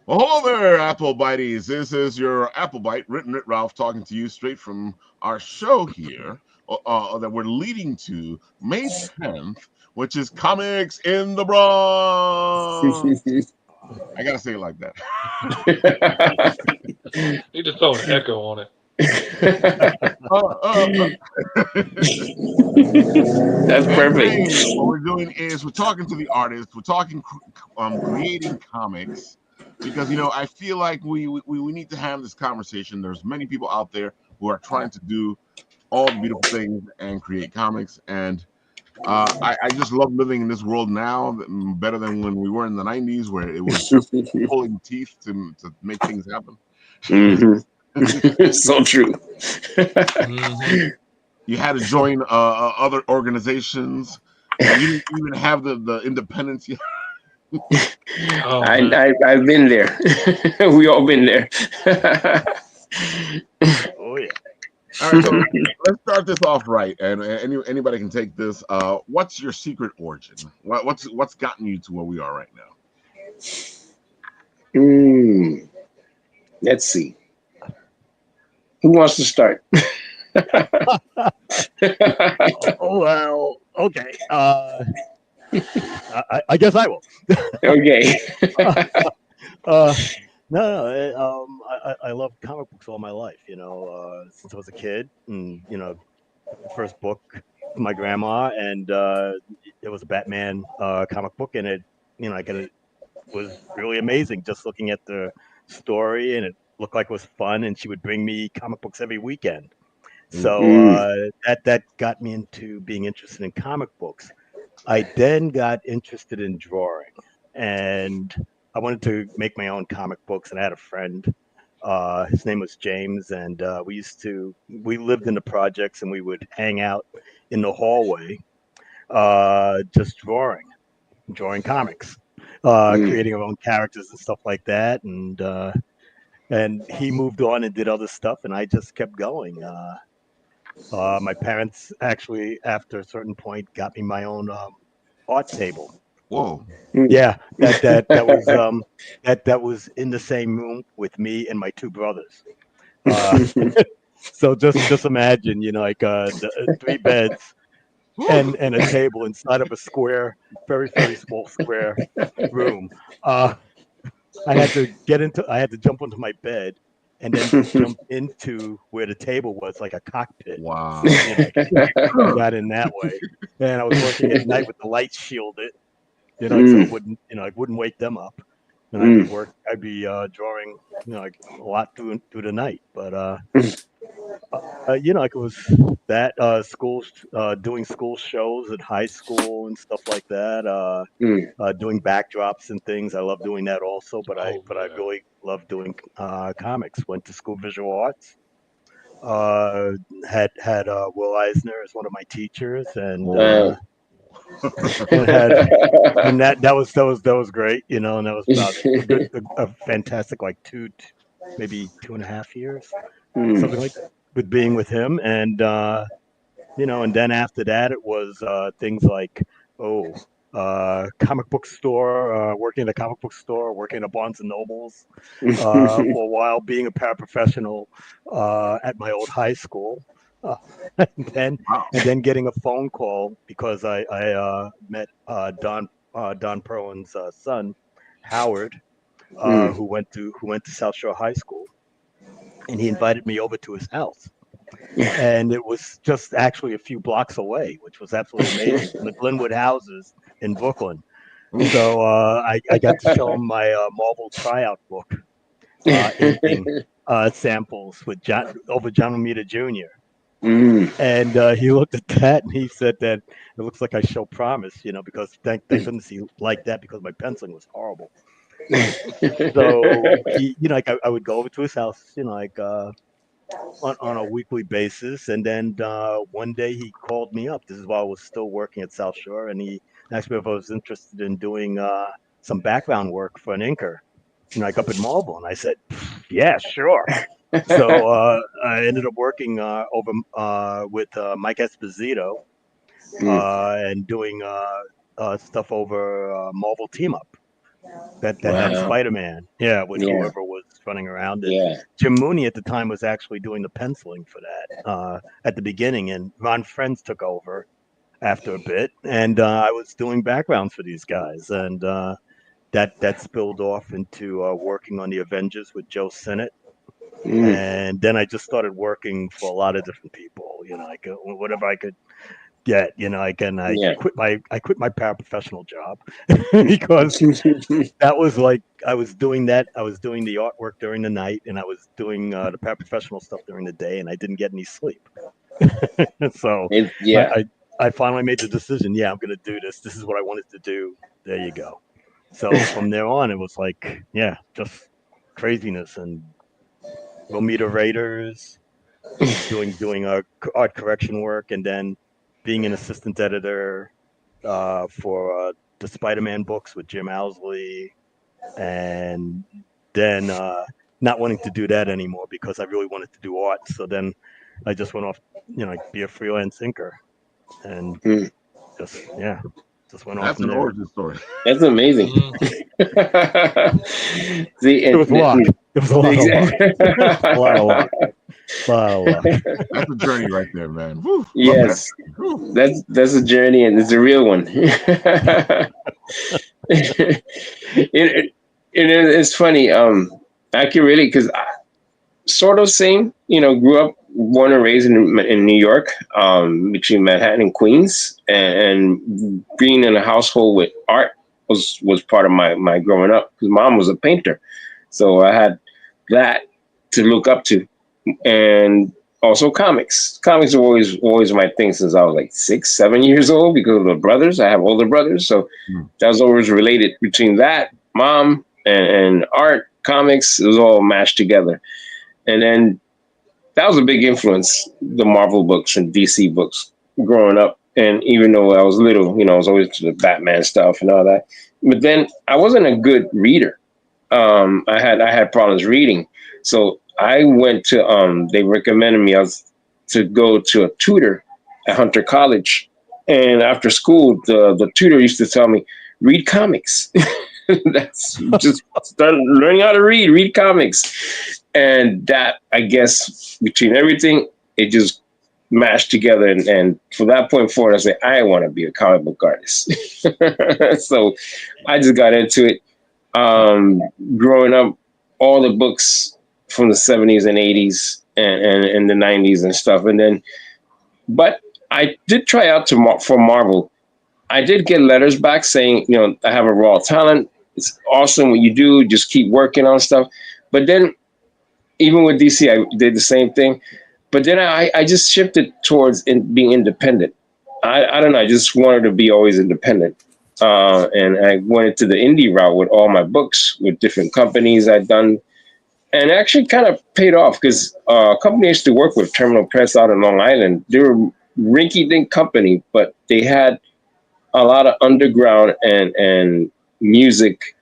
Well, hello there, Apple Bites. This is your Apple Bite, written at Ralph, talking to you straight from our show here that we're leading to May 10th, which is Comics in the Bronx. I gotta say it like that. You just throw an echo on it. uh, uh, uh. That's perfect. Today, what we're doing is we're talking to the artists. We're talking creating comics because I feel like we need to have this conversation. There's many people out there who are trying to do all the beautiful things and create comics, and I just love living in this world now better than when we were in the '90s, where it was just pulling teeth to make things happen. Hmm. So true. Hmm. You had to join other organizations. You didn't even have the independence. Oh I, man. I've been there. We all been there. Oh yeah. All right, so let's start this off right, and anybody can take this. What's your secret origin? What's gotten you to where we are right now? Mm, let's see. Who wants to start? Oh well. Okay. I guess I will. Okay. uh, no, no. I love comic books all my life. Since I was a kid, and the first book from my grandma, and it was a Batman comic book, and it was really amazing. Just looking at the story, and it looked like it was fun, and she would bring me comic books every weekend. So Mm, that got me into being interested in comic books. I then got interested in drawing, and I wanted to make my own comic books. And I had a friend. His name was James, and we lived in the projects, and we would hang out in the hallway, just drawing comics, mm, creating our own characters and stuff like that. And he moved on and did other stuff, and I just kept going. My parents actually, after a certain point, got me my own art table. Whoa! mm. Yeah, that was in the same room with me and my two brothers. Uh, so just imagine, like three beds Woo! and a table inside of a square, very small square room. Uh, I had to jump onto my bed and then jump into where the table was, like a cockpit. Wow! I got in that way. And I was working at night with the lights shielded, so Mm, it wouldn't wake them up. And mm. I'd be drawing, like a lot through the night. But it was that schools doing school shows at high school and stuff like that. Mm. Doing backdrops and things. I love doing that also. Oh But I yeah. really love doing comics. Went to school visual arts. Uh, had Will Eisner as one of my teachers, Wow. and had and that was great, and that was about a fantastic like maybe 2.5 years, Mm, something like that, with being with him, and and then after that it was things like oh. Comic book store, working at a comic book store, working at Barnes and Nobles for a while, being a paraprofessional at my old high school, uh, and then Wow! getting a phone call because I met Don Perlin's son, Howard, mm. who went to South Shore High School, and he invited me over to his house. And it was just actually a few blocks away, which was absolutely amazing from the Glenwood houses in Brooklyn. Oof! So I got to show him my Marvel tryout book, inking samples with John Romita Jr. Mm. And he looked at that and he said that it looks like I show promise, because thank goodness he liked that because my penciling was horrible. So like I would go over to his house, like on a weekly basis, and then one day he called me up. This is while I was still working at South Shore, and he asked me if I was interested in doing some background work for an inker, like up in Marlboro, and I said, yeah, sure. So I ended up working over with Mike Esposito Mm, and doing stuff over Marvel Team Up. that had Wow. Spider-Man. Yeah, with Yeah. whoever was running around. And Yeah. Jim Mooney at the time was actually doing the penciling for that at the beginning, and Ron Frenz took over after a bit, and I was doing backgrounds for these guys, and that spilled off into working on the Avengers with Joe Sinnott, Mm. and then I just started working for a lot of different people. Like whatever I could get. I Yeah. quit my paraprofessional job because that was like I was doing that. I was doing the artwork during the night, and I was doing the paraprofessional stuff during the day, and I didn't get any sleep. So I, Yeah. I I finally made the decision. Yeah, I'm going to do this. This is what I wanted to do. There you go. So from there on, it was like, yeah, just craziness, and we'll meet Raiders, doing art correction work, and then being an assistant editor for the Spider-Man books with Jim Owsley, and then not wanting to do that anymore because I really wanted to do art. So then I just went off, be a freelance inker, and Mm. just went off That's from an there. origin story. That's amazing. See, It was luck. It was a lot of luck. A lot of luck. A lot of luck. That's a journey right there, man. Whew, love Yes, that. Whew. that's a journey, and it's a real one. It's funny. I can really, because sort of same. Grew up, born and raised in New York, between Manhattan and Queens, and being in a household with art was part of my growing up. Because mom was a painter, so I had that to look up to, and also comics. Comics are always my thing since I was like 6, 7 years old because of the brothers. I have older brothers, so that was always related between that, mom, and art. Comics, it was all mashed together. And then that was a big influence, the Marvel books and DC books growing up. And even though I was little, I was always into the Batman stuff and all that. But then I wasn't a good reader. I had problems reading. So I went to they recommended me to go to a tutor at Hunter College. And after school, the tutor used to tell me, read comics. That's just start learning how to read comics. And that, I guess, between everything, it just mashed together. And from that point forward, I said, I want to be a comic book artist. So I just got into it. Growing up, all the books from the 70s and 80s and the 90s and stuff. But I did try out for Marvel. I did get letters back saying, I have a raw talent. It's awesome what you do. Just keep working on stuff. But then even with DC, I did the same thing. But then I just shifted towards being independent. I don't know. I just wanted to be always independent. And I went into the indie route with all my books with different companies I'd done. And it actually kind of paid off because a company I used to work with, Terminal Press out in Long Island, they were a rinky-dink company, but they had a lot of underground and music,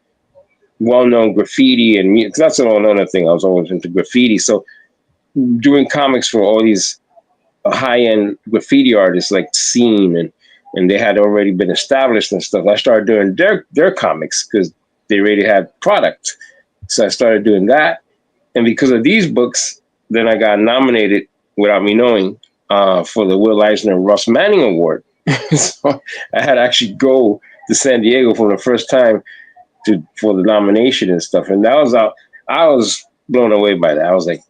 well-known graffiti and music. That's another thing. I was always into graffiti. So doing comics for all these high-end graffiti artists like Scene and they had already been established and stuff. I started doing their comics because they already had product. So I started doing that. And because of these books, then I got nominated without me knowing for the Will Eisner Russ Manning Award. So I had to actually go to San Diego for the first time for the nomination and stuff. And I was blown away by that. I was like,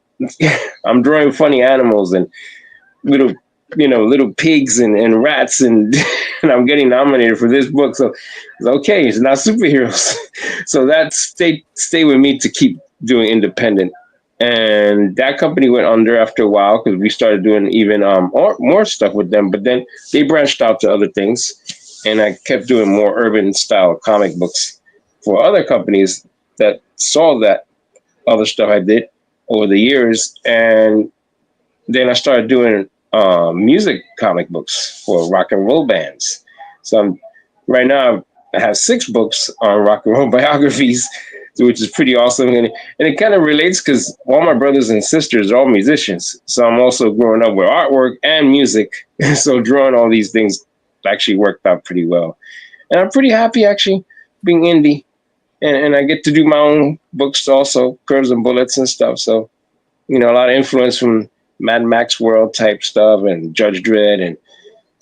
I'm drawing funny animals and little pigs and rats and I'm getting nominated for this book. So it's okay, it's not superheroes. So that stayed with me to keep doing independent. And that company went under after a while because we started doing even more stuff with them. But then they branched out to other things, and I kept doing more urban style comic books for other companies that saw that other stuff I did over the years. And then I started doing music comic books for rock and roll bands. So right now I have 6 books on rock and roll biographies, which is pretty awesome. And it kind of relates because all my brothers and sisters are all musicians. So I'm also growing up with artwork and music. So drawing all these things actually worked out pretty well. And I'm pretty happy actually being indie. and I get to do my own books also, Curves and Bullets and stuff. So, you know, a lot of influence from Mad Max world type stuff and Judge Dredd and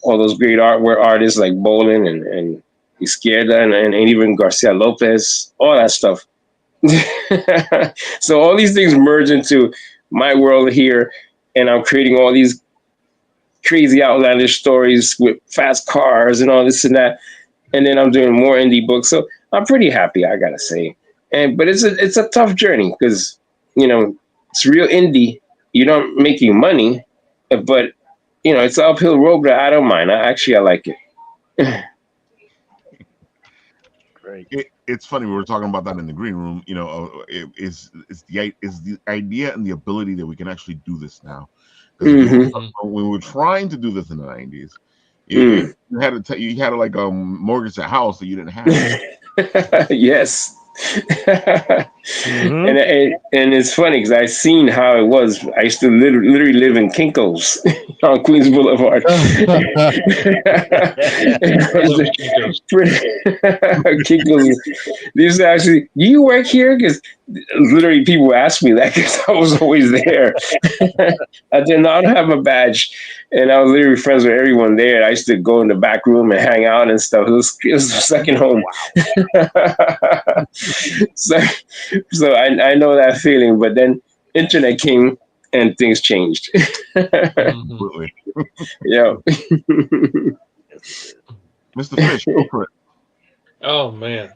all those great artists like Bolin and Izquierda and even Garcia Lopez, all that stuff. So all these things merge into my world here, and I'm creating all these crazy outlandish stories with fast cars and all this and that. And then I'm doing more indie books. So I'm pretty happy, I gotta say. But it's a tough journey because, you know, it's real indie. You're not making money, but you know, it's an uphill road, but I don't mind. I like it. Great. It's funny, we were talking about that in the green room. You know, it's the idea and the ability that we can actually do this now. Because when we were trying to do this in the 90s, you had to like mortgage a house that you didn't have. Yes. And it's funny because I seen how it was. I used to literally live in Kinko's on Queens Boulevard. Kinko's. These actually, do you work here? Because literally people ask me that because I was always there. I did not have a badge, and I was literally friends with everyone there. I used to go in the back room and hang out and stuff. It was a second home. So I know that feeling, but then internet came and things changed. Absolutely. Yeah. Mr. Fish, go for it. Oh man,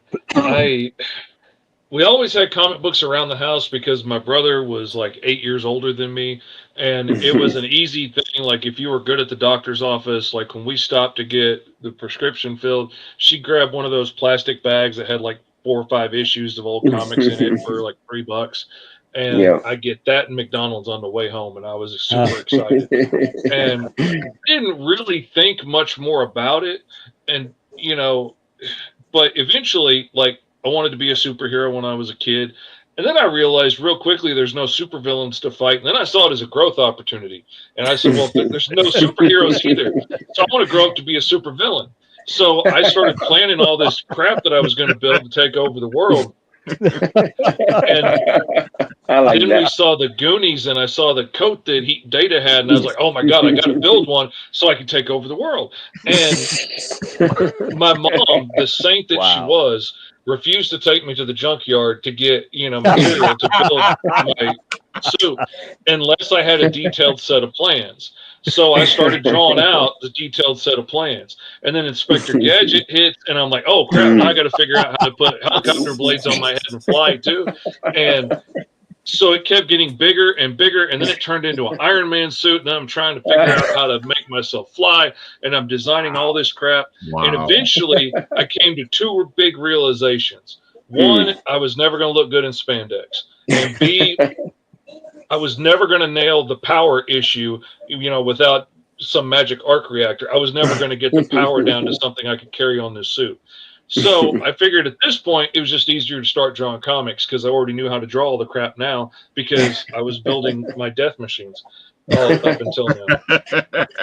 we always had comic books around the house because my brother was like 8 years older than me, and it was an easy thing. Like if you were good at the doctor's office, like when we stopped to get the prescription filled, she'd grab one of those plastic bags that had like 4 or 5 issues of old comics in it for like $3. And I get that in McDonald's on the way home, and I was super excited. And didn't really think much more about it. And, you know, but eventually, like, I wanted to be a superhero when I was a kid. And then I realized real quickly there's no supervillains to fight. And then I saw it as a growth opportunity. And I said, well, there's no superheroes either. So I want to grow up to be a supervillain. So I started planning all this crap that I was going to build to take over the world. And then we saw the Goonies, and I saw the coat that Data had, and I was like, oh my God, I got to build one so I can take over the world. And my mom, the saint that she was, refused to take me to the junkyard to get, you know, material to build my suit unless I had a detailed set of plans. So I started drawing out the detailed set of plans, and then Inspector Gadget hits, and I'm like, oh crap, now I got to figure out how to put helicopter blades on my head and fly too. And so it kept getting bigger and bigger, and then it turned into an Iron Man suit, and then I'm trying to figure out how to make myself fly, and I'm designing all this crap. And eventually I came to 2 big realizations. One, I was never going to look good in spandex. And B, I was never going to nail the power issue, you know, without some magic arc reactor. I was never going to get the power down to something I could carry on this suit. So I figured at this point, it was just easier to start drawing comics because I already knew how to draw all the crap now because I was building my death machines up until now.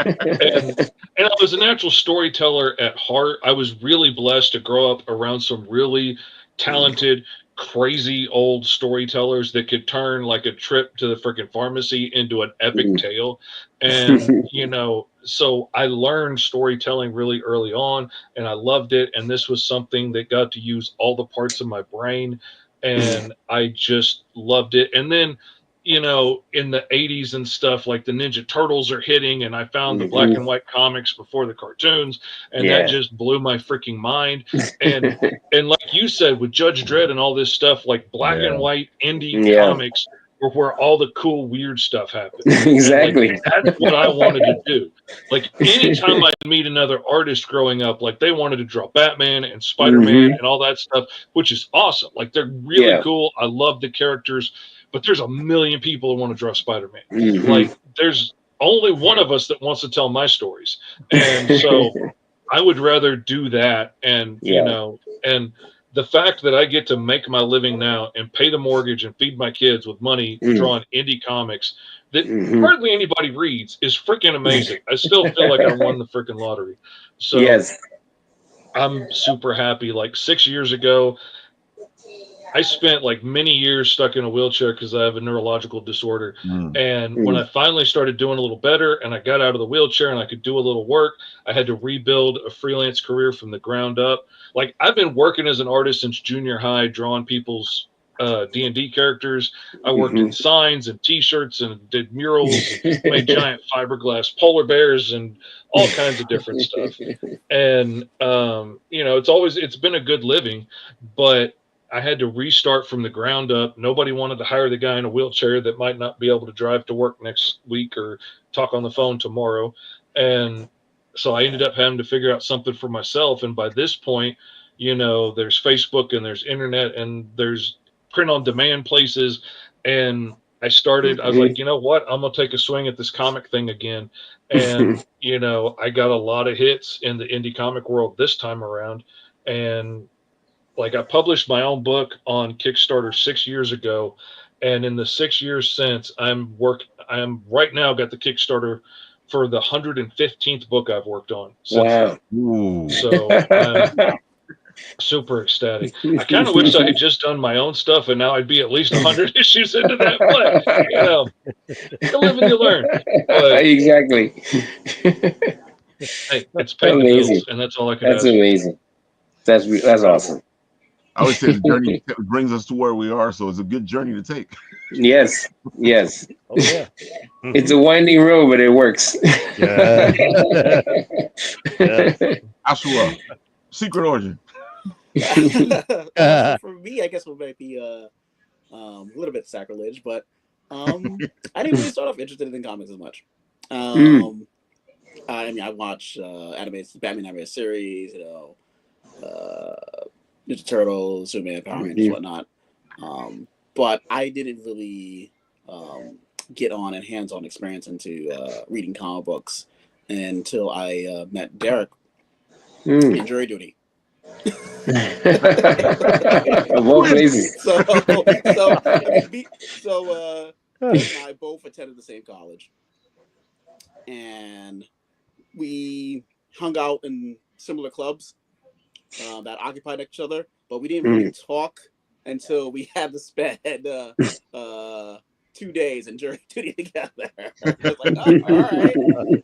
And I was a natural storyteller at heart. I was really blessed to grow up around some really talented, crazy old storytellers that could turn like a trip to the freaking pharmacy into an epic tale. And, you know, so I learned storytelling really early on, and I loved it. And this was something that got to use all the parts of my brain, and I just loved it. And then, you know, in the 80s and stuff, like the Ninja Turtles are hitting, and I found the black and white comics before the cartoons, and that just blew my freaking mind. And like you said, with Judge Dredd and all this stuff, like black and white indie comics were where all the cool weird stuff happened. Exactly. Like, that's what I wanted to do. Like anytime I meet another artist growing up, like they wanted to draw Batman and Spider-Man and all that stuff, which is awesome. Like they're really cool. I love the characters. But there's a million people who want to draw Spider-Man. Like there's only one of us that wants to tell my stories. And so I would rather do that. And, you know, and the fact that I get to make my living now and pay the mortgage and feed my kids with money drawing indie comics that hardly anybody reads is freaking amazing. I still feel like I won the freaking lottery. So I'm super happy. Like 6 years ago, I spent like many years stuck in a wheelchair because I have a neurological disorder. And when I finally started doing a little better and I got out of the wheelchair and I could do a little work, I had to rebuild a freelance career from the ground up. Like, I've been working as an artist since junior high, drawing people's D&D characters. I worked in signs and T-shirts and did murals and made giant fiberglass polar bears and all kinds of different stuff. And you know, it's been a good living, but I had to restart from the ground up. Nobody wanted to hire the guy in a wheelchair that might not be able to drive to work next week or talk on the phone tomorrow. And so I ended up having to figure out something for myself. And by this point, you know, there's Facebook and there's internet and there's print on demand places. And I was like, you know what? I'm going to take a swing at this comic thing again. And, you know, I got a lot of hits in the indie comic world this time around. And like, I published my own book on Kickstarter 6 years ago. And in the 6 years since, I'm right now got the Kickstarter for the 115th book I've worked on. Wow. So I'm super ecstatic. I kind of wish I had just done my own stuff, and now I'd be at least 100 issues into that. But, you know, you live and you learn. But, exactly. Hey, it's paying the bills, and that's all I can ask. That's amazing. That's awesome. I always say the journey brings us to where we are, so it's a good journey to take. Yes. Oh yeah. It's a winding road, but it works. Yeah. Osjua, secret origin. For me, I guess it might be a little bit sacrilege, but I didn't really start off interested in comics as much. I mean, I watch Batman animated series, you know, Ninja Turtles, Superman, Power Rangers, whatnot. But I didn't really get on and hands-on experience into reading comic books until I met Derek in Jury Duty. Of all places. So and I both attended the same college, and we hung out in similar clubs that occupied each other, but we didn't really talk until we had to spend 2 days in jury duty together. I was like, oh, all right.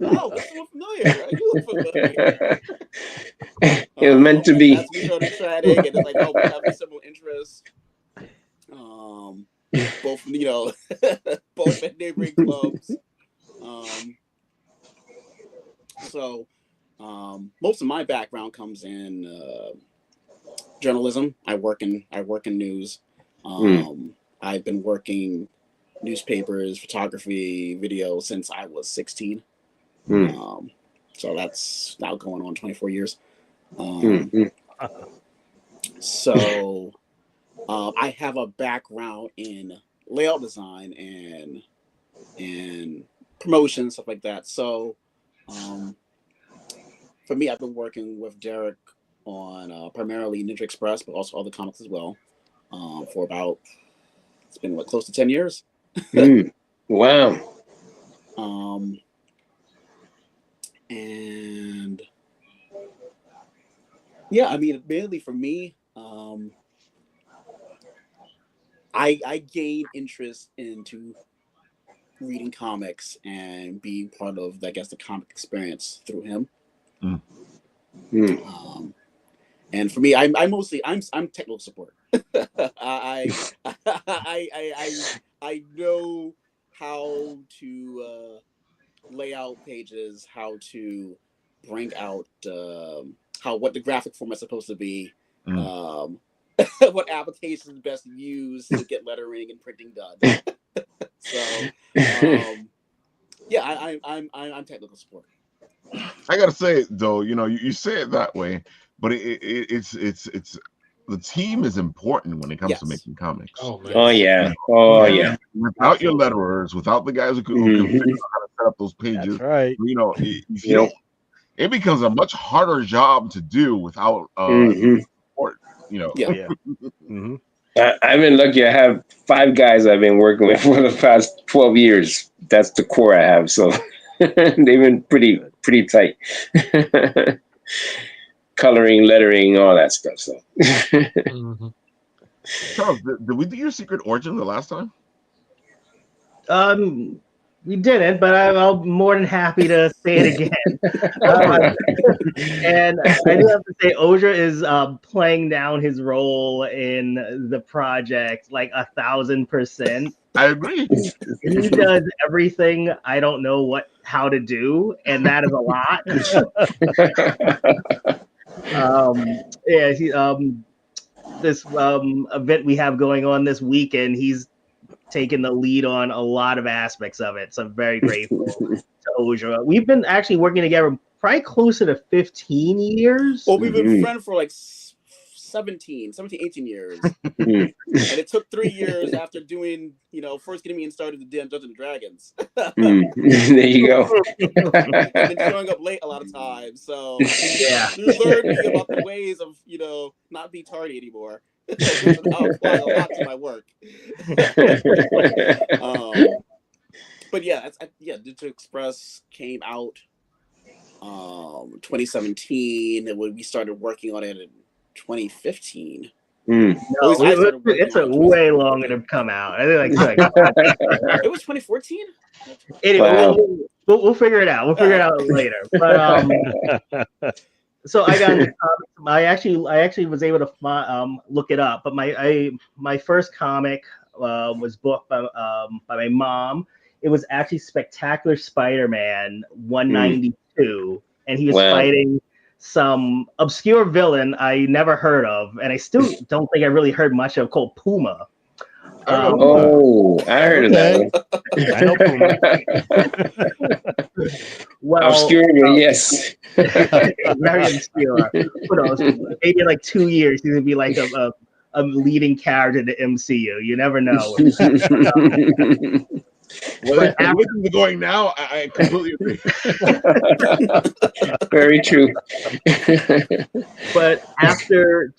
Oh, this look familiar. You look familiar. It was meant to be. As we started chatting, and it's like, oh, we have similar interests. Both, you know, both at neighboring clubs. So most of my background comes in journalism. I work in news. I've been working newspapers, photography, video since I was 16. So that's now going on 24 years. So I have a background in layout design and promotion, stuff like that. So for me, I've been working with Derek on primarily Ninja Express, but also other comics as well, for about, it's been what, close to 10 years. Wow. And yeah, I mean, mainly for me, I gained interest into reading comics and being part of, I guess, the comic experience through him. And for me, I'm technical support. I know how to lay out pages, how to bring out what the graphic format is supposed to be, what applications best use to get lettering and printing done. So yeah, I'm technical support. I gotta say though, you know, you say it that way, but it's the team is important when it comes to making comics. Oh man. Oh yeah. Oh yeah. Without your letterers, without the guys who can figure out how to set up those pages, That's right. you know, if you don't, it becomes a much harder job to do without support. You know. Yeah. I've been lucky. I have 5 guys I've been working with for the past 12 years. That's the core I have. So they've been pretty tight. Coloring, lettering, all that stuff. So Charles, did we do your secret origin the last time? We didn't, but I'm more than happy to say it again. And I do have to say, Osjua is playing down his role in the project like 1,000%. I agree. He does everything I don't know how to do, and that is a lot. This event we have going on this weekend, he's taken the lead on a lot of aspects of it. So I'm very grateful to Osjua. We've been actually working together probably closer to 15 years. Well, we've been friends for like 17, 18 years. And it took 3 years after doing, first getting me started to Dungeons and Dragons. There you go. And then showing up late a lot of times. So yeah, you learned me about the ways of, not be tardy anymore. I'll apply a lot to my work. But yeah, Digital Express came out 2017, and when we started working on it in 2015. No, it's a way longer to come out. I think like it was 2014. Anyway, wow. we'll figure it out. We'll figure it out later. But so I got into comics. I actually was able to look it up. But my first comic was booked by my mom. It was actually Spectacular Spider-Man 192, and he was fighting some obscure villain I never heard of, and I still don't think I really heard much of, called Puma. I heard of that. I know Puma. Well, obscure, yes. Very obscure. Who knows? Maybe in like 2 years, he's gonna be like a leading character in the MCU. You never know. Well, looking going now, I completely agree. Very true. But after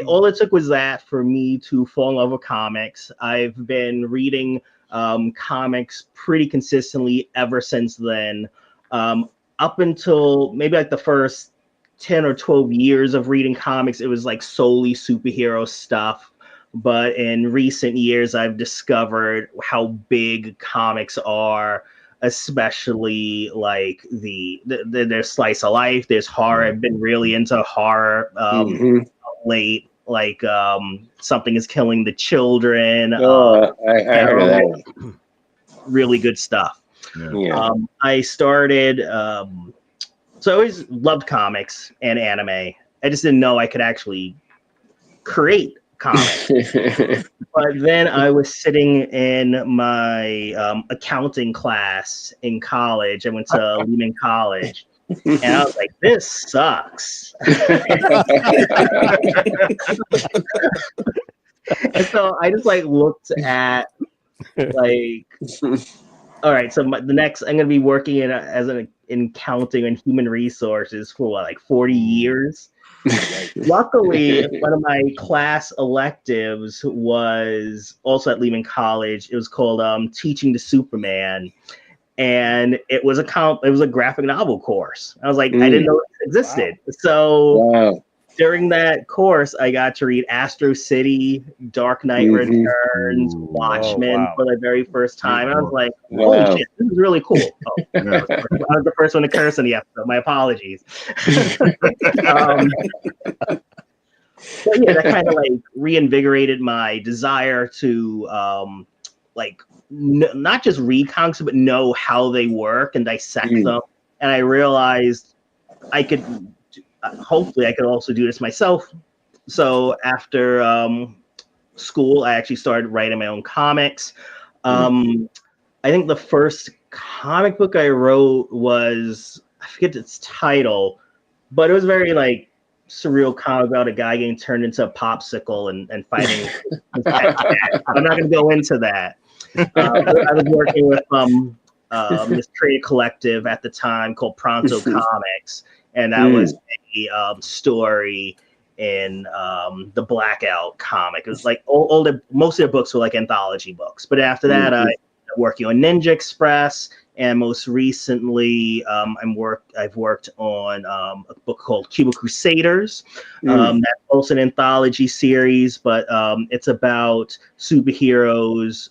all it took was that for me to fall in love with comics. I've been reading comics pretty consistently ever since then. Up until maybe like the first 10 or 12 years of reading comics, it was like solely superhero stuff. But in recent years, I've discovered how big comics are, especially like there's slice of life, there's horror. I've been really into horror late, like Something is Killing the Children. I heard of that. Really good stuff. Yeah. I started, so I always loved comics and anime. I just didn't know I could actually create comics. But then I was sitting in my accounting class in college. I went to Lehman College, and I was like, "This sucks." And so I just like looked at like, all right, so the next I'm gonna be working in accounting and human resources for like 40 years. Luckily, one of my class electives was also at Lehman College. It was called Teaching to Superman, and it was a graphic novel course. I was like, I didn't know it existed. Wow. So during that course, I got to read Astro City, Dark Knight Returns, Watchmen for the very first time. I was like, holy shit, this is really cool. I was the first one to curse in the episode. My apologies. But yeah, that kind of like reinvigorated my desire to not just read comics, but know how they work and dissect them. And I realized I could hopefully I could also do this myself. So after school, I actually started writing my own comics. I think the first comic book I wrote was, I forget its title, but it was very like surreal comic about a guy getting turned into a popsicle and fighting. I'm not going to go into that. I was working with this trade collective at the time called Pronto Comics, and that was a story in the Blackout comic. It was like most of their books were like anthology books. But after that, I working on Ninja Express and most recently, I've worked on a book called Cuba Crusaders. That's also an anthology series, but it's about superheroes.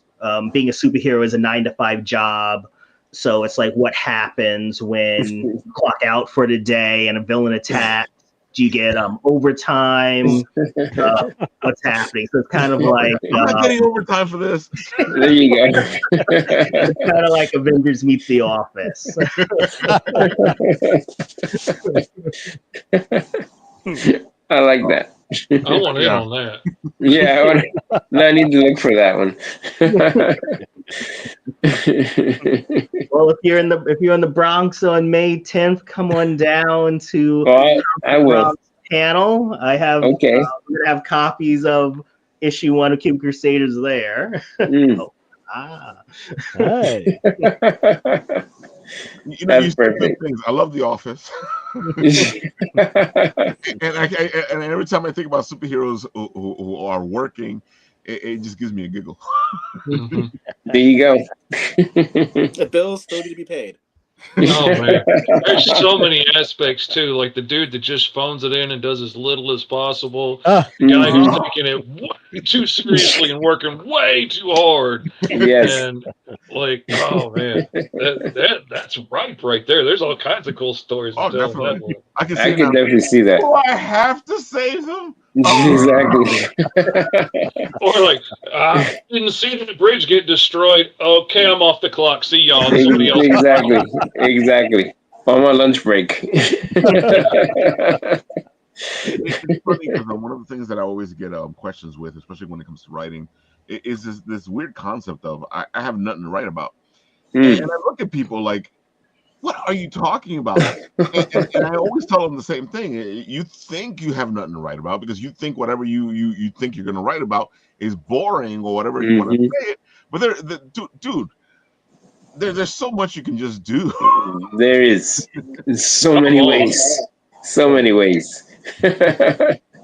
Being a superhero is a 9-to-5 job. So it's like what happens when you clock out for the day and a villain attacks. Do you get overtime? What's happening? So it's kind of like I'm not getting overtime for this. There you go. it's kind of like Avengers meets The Office. I like that. I want in on that. Yeah, I need to look for that one. Well, if you're in the Bronx on May 10th, come on down to I will. Bronx panel. I have Okay. we're gonna have copies of issue 1 of Cuba Crusaders there. Hey. You know, That's perfect. Things. I love The Office. and every time I think about superheroes who are working, it just gives me a giggle. There you go. The bills still need to be paid. Oh man, there's so many aspects too. Like the dude that just phones it in and does as little as possible. The guy who's taking it way too seriously and working way too hard. Yes. And like, oh man, that's ripe right there. There's all kinds of cool stories to tell in that one. I can definitely see that. Do I have to save him? Exactly. Or like, I didn't see the bridge get destroyed. Okay, I'm off the clock. See y'all. Somebody else. Exactly. On my lunch break. It's funny because one of the things that I always get questions with, especially when it comes to writing, is this weird concept of I have nothing to write about. And I look at people like, what are you talking about? and I always tell them the same thing. You think you have nothing to write about because you think whatever you think you're going to write about is boring or whatever you want to say it. But dude, there's so much you can just do. There is so many ways. So many ways.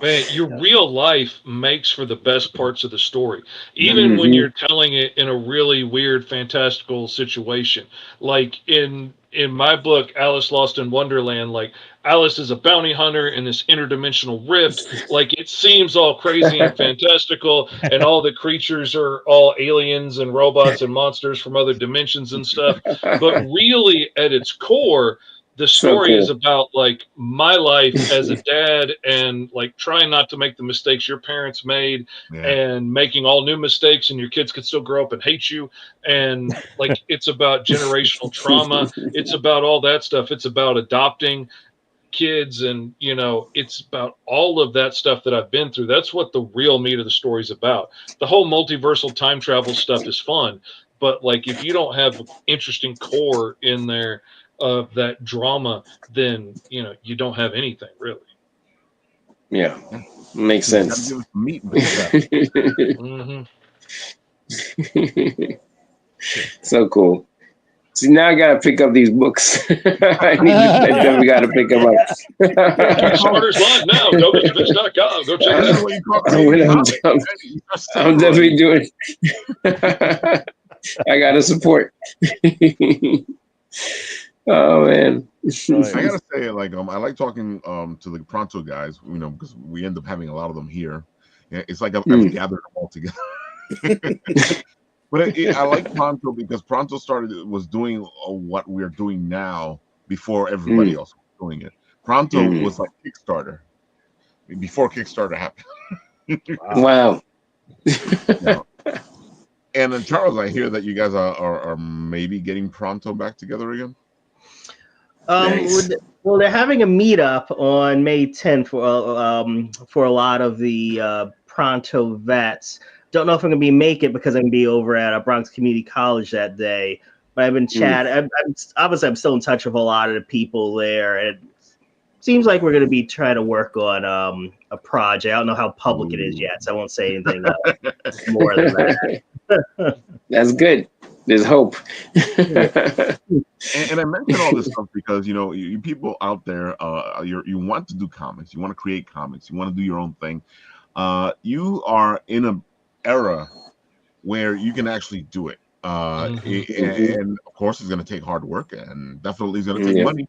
Man, your real life makes for the best parts of the story, even when you're telling it in a really weird, fantastical situation. Like in my book, Alice Lost in Wonderland, like Alice is a bounty hunter in this interdimensional rift. Like it seems all crazy and fantastical, and all the creatures are all aliens and robots and monsters from other dimensions and stuff. But really, at its core, the story is about like my life as a dad and like trying not to make the mistakes your parents made and making all new mistakes, and your kids could still grow up and hate you. And like, it's about generational trauma. It's about all that stuff. It's about adopting kids. And, you know, it's about all of that stuff that I've been through. That's what the real meat of the story is about. The whole multiversal time travel stuff is fun. But like, if you don't have an interesting core in there of that drama, then you know you don't have anything really. Yeah, makes sense. So cool. See, now I gotta pick up these books. I definitely gotta pick them up. Kickstarter's live now. Go to Comix.com. Go check it out. I'm definitely doing it. I gotta support. Oh man. I gotta say, like, I like talking to the Pronto guys, you know, because we end up having a lot of them here. It's like I've gathered them all together. But I like Pronto because Pronto was doing what we're doing now before everybody else was doing it. Pronto was like Kickstarter before Kickstarter happened. Wow. And then Charles, I hear that you guys are maybe getting Pronto back together again. Nice. Well, they're having a meetup on May 10th for a lot of the Pronto vets. Don't know if I'm gonna make it because I'm gonna be over at Bronx Community College that day. But I've been chatting. Obviously, I'm still in touch with a lot of the people there, and it seems like we're gonna be trying to work on a project. I don't know how public it is yet, so I won't say anything more than that. That's good. There's hope. And I mention all this stuff because, you know, you people out there, you want to do comics, you want to create comics, you want to do your own thing. You are in an era where you can actually do it. And of course, it's going to take hard work, and definitely it's going to take money.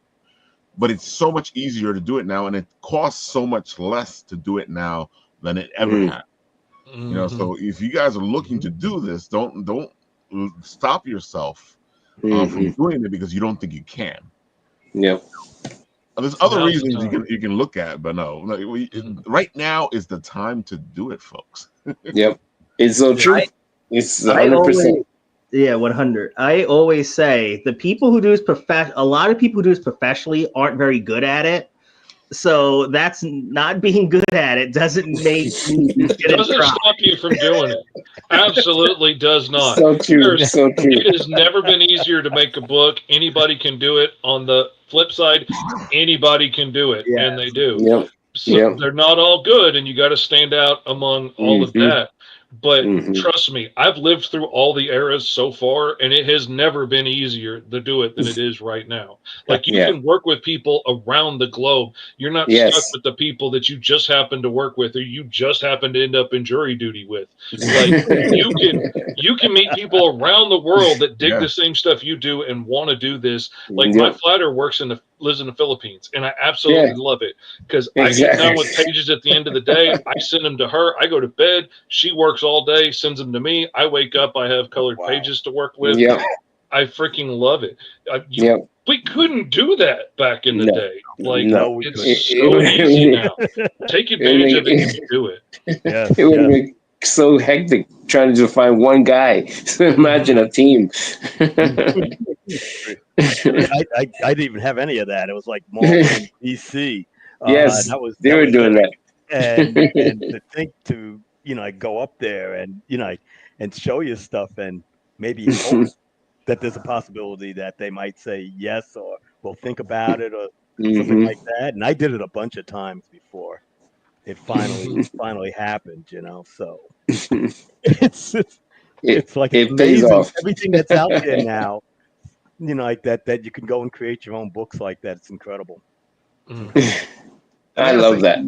But it's so much easier to do it now, and it costs so much less to do it now than it ever had. You know, so if you guys are looking to do this, don't stop yourself from doing it because you don't think you can. Yep. There's other reasons you can look at, but no, right now is the time to do it, folks. Yep, it's so true. It's 100%. Yeah, 100. I always say the people who do this a lot of people who do this professionally aren't very good at it. So that's not being good at it doesn't make doesn't stop you from doing it. Absolutely does not. So true. So true. It has never been easier to make a book. Anybody can do it. On the flip side, anybody can do it, and they do. Yep. So they're not all good, and you got to stand out among all of that. But trust me, I've lived through all the eras so far, and it has never been easier to do it than it is right now. Like, you can work with people around the globe. You're not stuck with the people that you just happen to work with, or you just happen to end up in jury duty with. Like, you can meet people around the world that dig the same stuff you do and want to do this. Like, my flatter lives in the Philippines, and I absolutely love it because I get done with pages at the end of the day. I send them to her. I go to bed. She works all day, sends them to me. I wake up. I have colored pages to work with. I freaking love it. We couldn't do that back in the day. Like, it's so easy now. Take advantage of it and do it. It would have been so hectic trying to find one guy. So imagine a team. I didn't even have any of that. It was like Marvel and DC. They were doing that. And to think to, I go up there and, and show you stuff and maybe hope that there's a possibility that they might say yes or we'll think about it or something like that. And I did it a bunch of times before it finally happened, so it's like it's amazing off. Everything that's out there now, like that you can go and create your own books like that. It's incredible. I love that.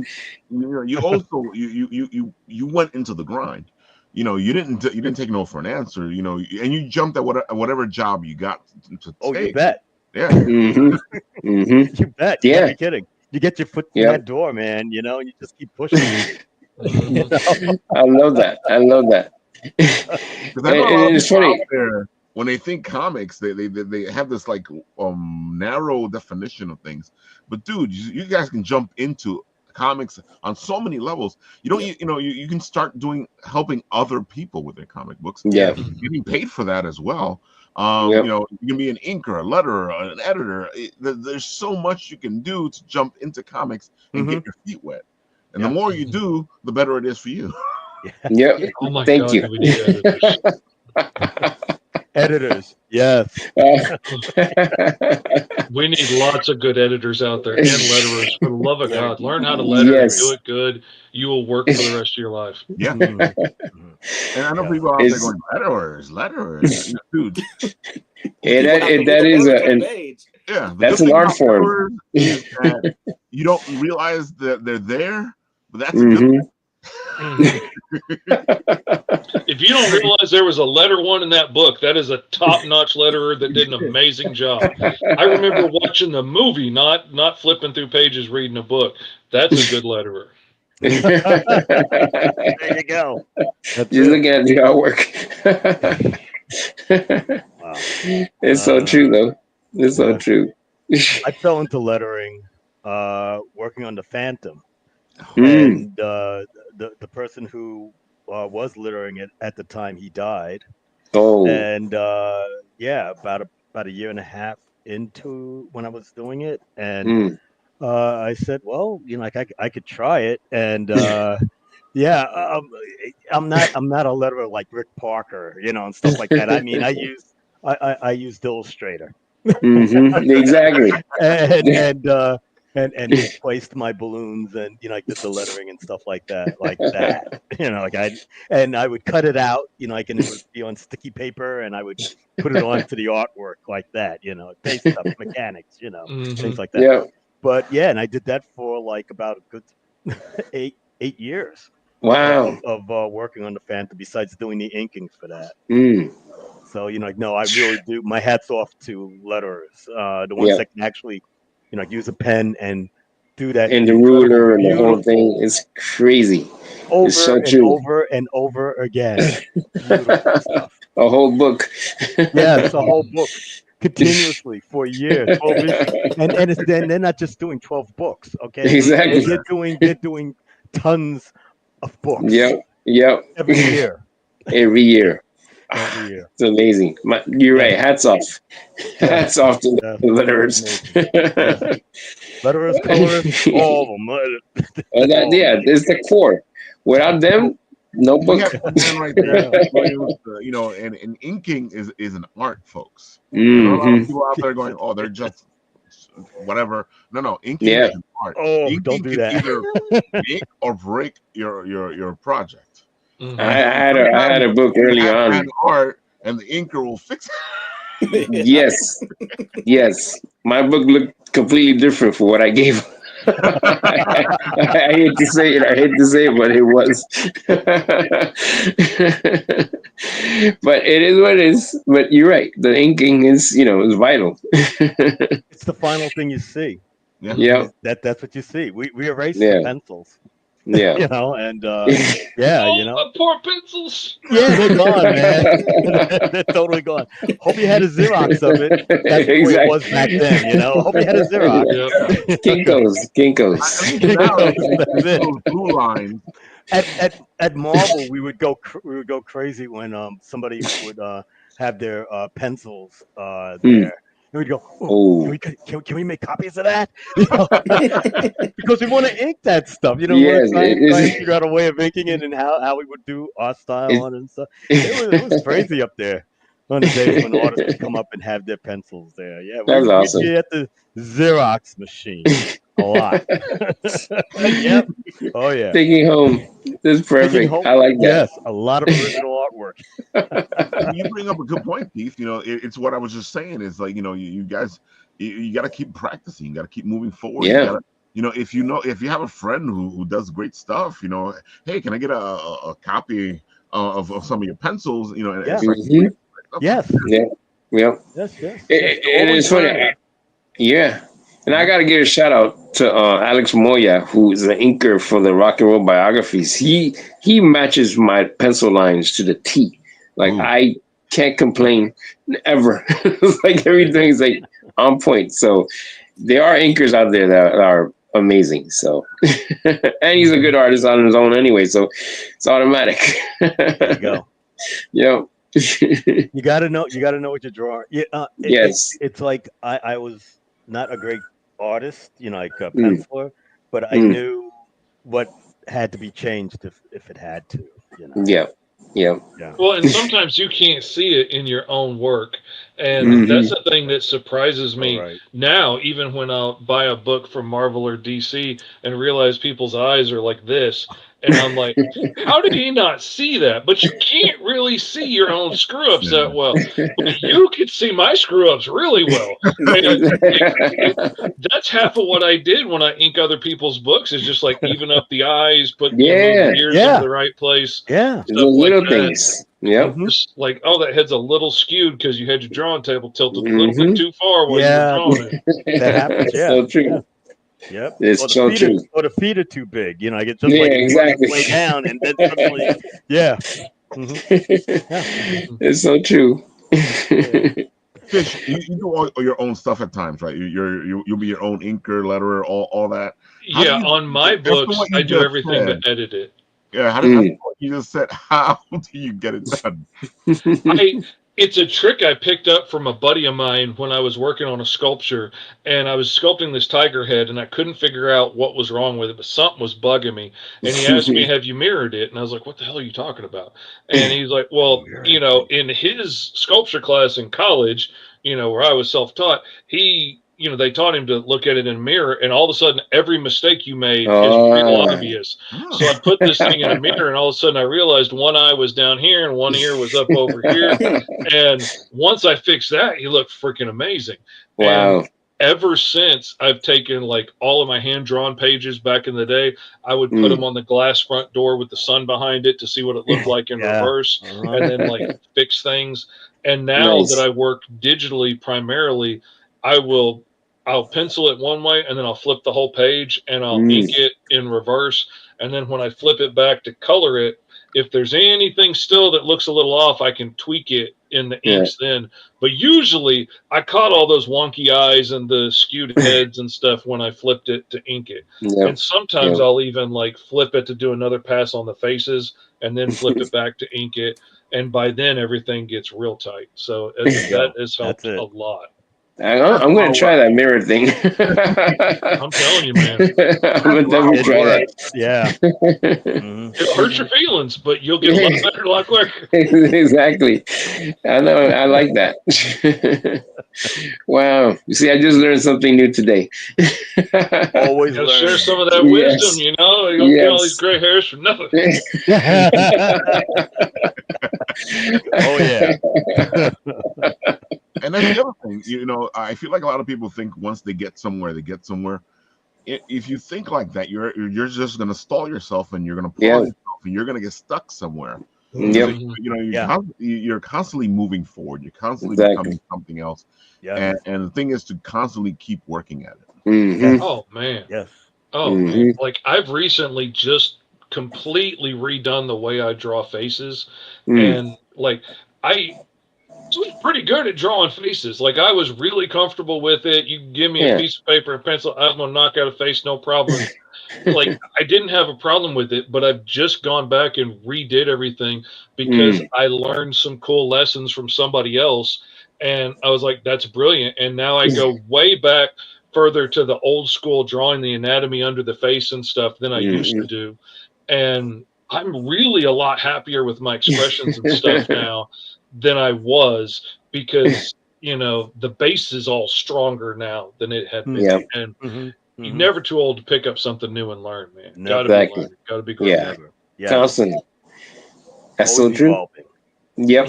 You also you went into the grind. You didn't take no for an answer. And you jumped at whatever job you got to take. You bet. Yeah. You bet. Yeah. You're kidding. You get your foot in that door, man. And you just keep pushing. I love that. And it's funny. When they think comics, they have this like narrow definition of things. But dude, you guys can jump into comics on so many levels. You can start helping other people with their comic books. Yeah, getting paid for that as well. You can be an inker, a letterer, an editor. There's so much you can do to jump into comics and get your feet wet. And the more you do, the better it is for you. Yep. Oh my Thank God, you. we need Editors, yes. We need lots of good editors out there and letterers. For the love of God, learn how to letter and do it good. You will work for the rest of your life. Yeah. And I know people out there going, letterers, dude. That's an art form. Is that you don't realize that they're there, but that's a good one. If you don't realize there was a letter one in that book, that is a top-notch letterer that did an amazing job. I remember watching the movie, not flipping through pages reading a book. That's a good letterer. There you go. Just looking at the artwork. Wow. It's so true, though. It's so true. I fell into lettering working on the Phantom. And the person who was littering it at the time, he died. And about a year and a half into when I was doing it, and I said, well, I could try it, and I'm not a letterer like Rick Parker, and stuff like that. I mean, I used Illustrator. Exactly. And placed my balloons and I did the lettering and stuff like that. I would cut it out, it would be on sticky paper, and I would put it onto the artwork like that, base stuff, mechanics, things like that. Yeah. But and I did that for like about a good 8 years. Wow. Of working on the Phantom, besides doing the inking for that. So no, I really do. My hat's off to letterers, the ones that can actually, use a pen and do that And the incredible, ruler and the whole thing beautiful, is crazy. It's over so and true. over and over again. Beautiful stuff. A whole book. Yes, a whole book continuously for a year, 12 years. And it's then they're not just doing 12 books, okay? Exactly. They're doing tons of books Yep. every year. Every year. Every year. It's amazing. You're right. Hats off. Hats off to the letterers. Letterers, colorists, all of them. It's the core. Without them, no We book. have a man right there. And inking is an art, folks. There are a lot of people out there going, "Oh, they're just whatever." No, inking is an art. Oh, inking don't do that. Either make or break your project. Mhm. I had a book early on. An art, and the inker will fix it. Yes. My book looked completely different for what I gave. I hate to say it, but it was. But it is what it is. But you're right. The inking is vital. It's the final thing you see. Yeah. That's what you see. We erase Yeah. the pencils. Yeah. And The poor pencils. Yeah, they're gone, man. They're totally gone. Hope you had a Xerox of it. That's the way it was back then, Hope you had a Xerox. Yep. Kinkos. Those blue lines. At Marvel, we would go crazy when somebody would have their pencils there. And we'd go, can we make copies of that? Because we want to ink that stuff. We want to try and figure out a way of inking it and how we would do our style on it and stuff. It was crazy up there on the days when artists would come up and have their pencils there. Yeah, that's awesome. We'd be at the Xerox machine a lot. Yep. Oh yeah. Taking home. That's perfect. I like that. Yes, a lot of original artwork. You bring up a good point, Keith. It's what I was just saying. Is like you guys, you got to keep practicing. You got to keep moving forward. Yeah. If you have a friend who does great stuff, hey, can I get a copy of some of your pencils? Yes. Yes. Yes. It is funny. Yeah. And I got to give a shout out to Alex Moya, who's the inker for the Rock and Roll biographies. He matches my pencil lines to the T. Like I can't complain ever. It's like everything's like on point. So there are inkers out there that are amazing. So and he's a good artist on his own anyway. So it's automatic. There you go. Yeah. You gotta know what you're drawing. Yes. It's like I was not a great artist, like a penciler, but I knew what had to be changed if it had to. Yeah. Well, and sometimes you can't see it in your own work. And that's the thing that surprises me now, even when I'll buy a book from Marvel or DC and realize people's eyes are like this. And I'm like, how did he not see that? But you can't really see your own screw ups that well. But you could see my screw ups really well. That's half of what I did when I ink other people's books, is just like even up the eyes, put the ears in the right place. Yeah. The little things. Yeah. Just like, that head's a little skewed because you had your drawing table tilted a little bit too far while you were drawing it. That happens. Yeah. So true. Yeah. Yep. It's so true. Or the feet are too big. I get just like exactly. Lay down and then suddenly, It's so true. Fish, you do all your own stuff at times, right? You'll be your own inker, letterer, all that. On my books, I do everything but edit it. Yeah, how do you just said? How do you get it done? It's a trick I picked up from a buddy of mine when I was working on a sculpture, and I was sculpting this tiger head, and I couldn't figure out what was wrong with it, but something was bugging me. And he asked me, "Have you mirrored it?" And I was like, "What the hell are you talking about?" And he's like, "Well, in his sculpture class in college, where I was self-taught, they taught him to look at it in a mirror, and all of a sudden, every mistake you made is real obvious." So I put this thing in a mirror, and all of a sudden, I realized one eye was down here and one ear was up over here. And once I fixed that, he looked freaking amazing. Wow! ever since I've taken like all of my hand-drawn pages back in the day, I would put them on the glass front door with the sun behind it to see what it looked like in reverse, and then like fix things. And now that I work digitally primarily, I'll pencil it one way and then I'll flip the whole page and I'll ink it in reverse. And then when I flip it back to color it, if there's anything still that looks a little off, I can tweak it in the inks then. But usually I caught all those wonky eyes and the skewed heads and stuff when I flipped it to ink it. And sometimes I'll even like flip it to do another pass on the faces and then flip it back to ink it. And by then everything gets real tight. So that has helped a lot. I'm going to try that mirror thing. I'm telling you, man. I'm going to try that. Yeah. It hurts your feelings, but you'll get a lot better a lot quicker. Exactly. I know. I like that. Wow. You see, I just learned something new today. Always share some of that wisdom, you know? You don't get all these gray hairs for nothing. Oh, yeah. And that's the other thing, you know, I feel like a lot of people think once they get somewhere, they get somewhere. If you think like that, you're just going to stall yourself and you're going to pull yourself and you're going to get stuck somewhere. Yep. You know, you're constantly moving forward. You're constantly becoming something else. Yeah. And the thing is to constantly keep working at it. Oh, man. Yes. Oh, man. Like I've recently just completely redone the way I draw faces. And like I was pretty good at drawing faces. Like I was really comfortable with it. You give me a piece of paper and pencil, I'm gonna knock out a face, no problem. Like I didn't have a problem with it, but I've just gone back and redid everything because I learned some cool lessons from somebody else, and I was like, "That's brilliant." And now I go way back further to the old school drawing the anatomy under the face and stuff than I used to do, and I'm really a lot happier with my expressions and stuff now than I was because, you know, the base is all stronger now than it had been. And you're never too old to pick up something new and learn, man. Gotta be learning. Gotta be growing. Yeah. Constantly. That's so true. Evolving. Yep.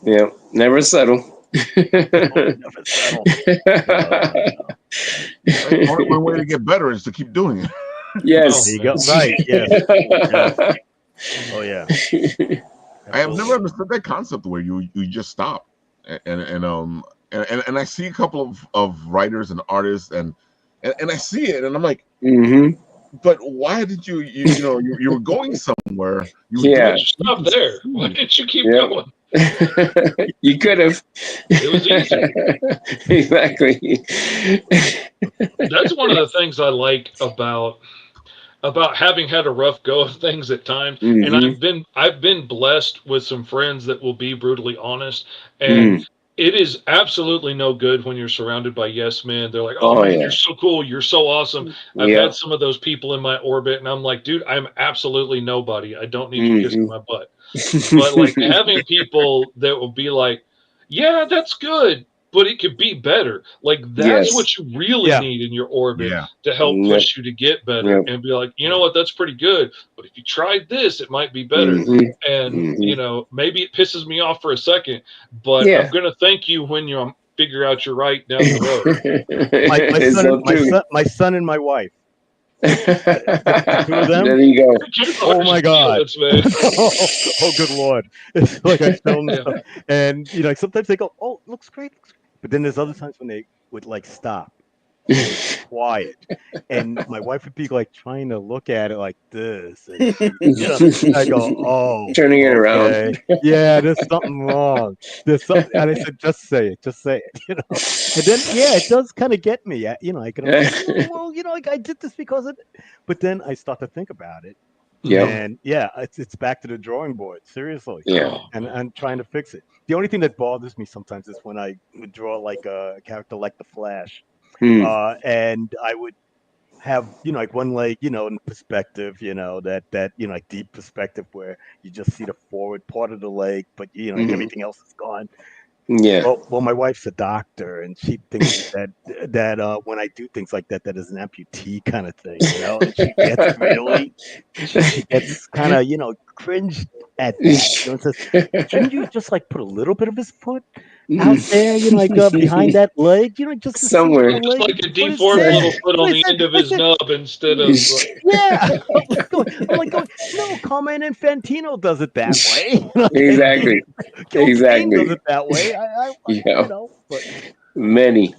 Yep. Never settle. Never settle. One way to get better is to keep doing it. Yes. There you go. Right. Yes. Oh yeah. I have never understood that concept where you just stop, and I see a couple of writers and artists and I see it and I'm like, but why did you were going somewhere? Stop there. Why didn't you keep going? You could have. It was easy. Exactly. That's one of the things I like about having had a rough go of things at times. And I've been blessed with some friends that will be brutally honest. And it is absolutely no good when you're surrounded by yes men. They're like, oh man, you're so cool. You're so awesome. I've had some of those people in my orbit and I'm like, dude, I'm absolutely nobody. I don't need you kissing my butt. But like having people that will be like, yeah, that's good, but it could be better. Like that's what you really need in your orbit to help push you to get better and be like, you know what, that's pretty good. But if you tried this, it might be better. And you know, maybe it pisses me off for a second, but I'm gonna thank you when you figure out you're right down the road. My son and my wife. The two of them? There you go. Oh my God! Oh good Lord! It's like I film them, and you know, sometimes they go, "Oh, looks great," but then there's other times when they would like stop, quiet, and my wife would be like trying to look at it like this, and you know, I go, "Oh, turning it around." Yeah, there's something wrong. There's something, and I said, "Just say it, you know." And then, it does kind of get me. You know, I can, well, you know, like I did this because of it, but then I start to think about it. And it's back to the drawing board. Seriously. And I'm trying to fix it. The only thing that bothers me sometimes is when I would draw like a character like the Flash, and I would have, you know, like one leg, you know, in perspective, you know, that you know, like deep perspective where you just see the forward part of the leg, but you know, like everything else is gone. Well, my wife's a doctor, and she thinks that when I do things like that, that is an amputee kind of thing, you know. And she gets kind of, you know, cringed at that. You know, it says, shouldn't you just like put a little bit of his foot out there, you know, like behind that leg, you know, just to see Somewhere. the Just leg, like a what is deformed there? little foot on I the said- end of I his said, nub instead of. yeah. I'm like going, no, Carmine Infantino does it that way. Exactly. Gil Kane Exactly. does it that way. I Yeah. you know, but Many.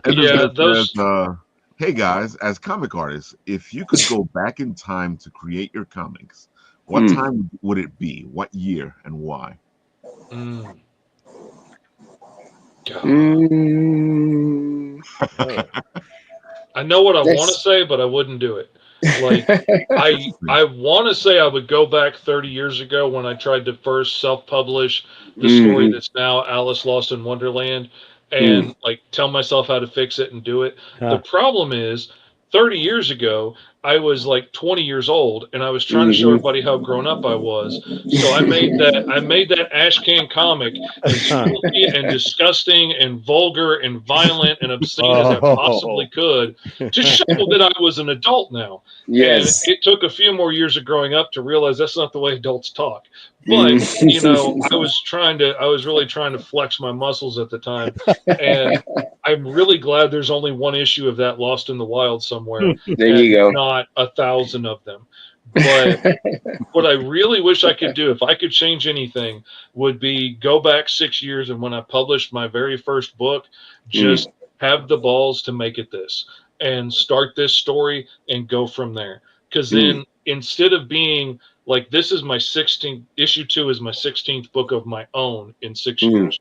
Yeah, those. hey guys, as comic artists, if you could go back in time to create your comics, what Hmm. time would it be? What year and why? Mm. God. Mm. I know what I want to That's- say, but I wouldn't do it. Like I want to say I would go back 30 years ago when I tried to first self-publish the story Mhm. that's now Alice Lost in Wonderland, Mm. and like tell myself how to fix it and do it. Huh. The problem is 30 years ago I was like 20 years old and I was trying to show Mhm. everybody how grown up I was. So I made that ashcan comic as filthy and disgusting and vulgar and violent and obscene as I possibly could to show that I was an adult now. Yes. And it took a few more years of growing up to realize that's not the way adults talk. But you know, I was really trying to flex my muscles at the time, and I'm really glad there's only one issue of that lost in the wild somewhere, There you go. not 1,000 of them. But what I really wish I could do, if I could change anything, would be go back 6 years and when I published my very first book, just have the balls to make it this and start this story and go from there. Because then instead of being like this is my 16th issue 2 is my 16th book of my own in 6 years.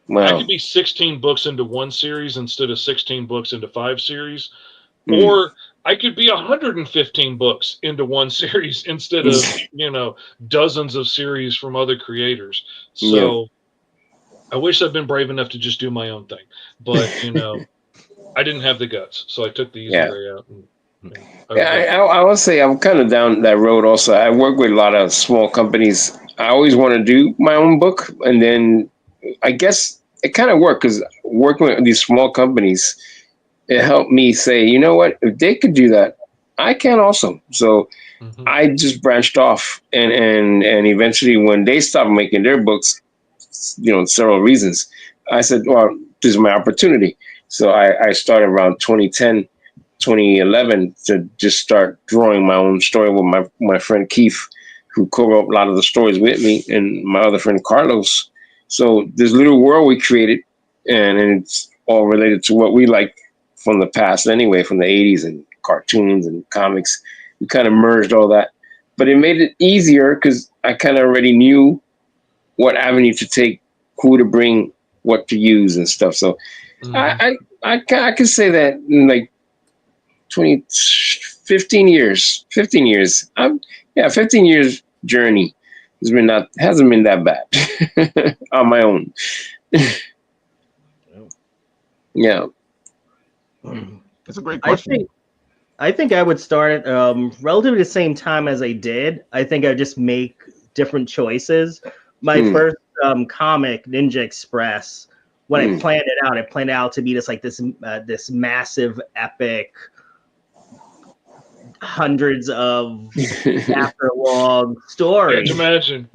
I Wow. could be 16 books into one series instead of 16 books into 5 series. Or I could be 115 books into one series instead of, you know, dozens of series from other creators. So I wish I'd been brave enough to just do my own thing. But, you know, I didn't have the guts. So I took the easy way out. And, I will say I'm kind of down that road also. I work with a lot of small companies. I always want to do my own book. And then I guess it kind of worked because working with these small companies, it helped me say, you know what, if they could do that, I can also. So I just branched off and eventually when they stopped making their books, you know, several reasons, I said, well, this is my opportunity. So I started around 2010, 2011 to just start drawing my own story with my friend Keith, who co-wrote a lot of the stories with me, and my other friend Carlos. So this little world we created, and it's all related to what we like from the past anyway, from the 80s and cartoons and comics. We kind of merged all that. But it made it easier because I kind of already knew what avenue to take, who to bring, what to use and stuff. So I can say that in like 15 years. 15 years journey hasn't been that bad on my own. Yeah. That's a great question. I think I would start at relatively the same time as I did. I think I just make different choices. My first comic, Ninja Express, when I planned it out to be this massive epic, hundreds of chapter long story. Can't imagine.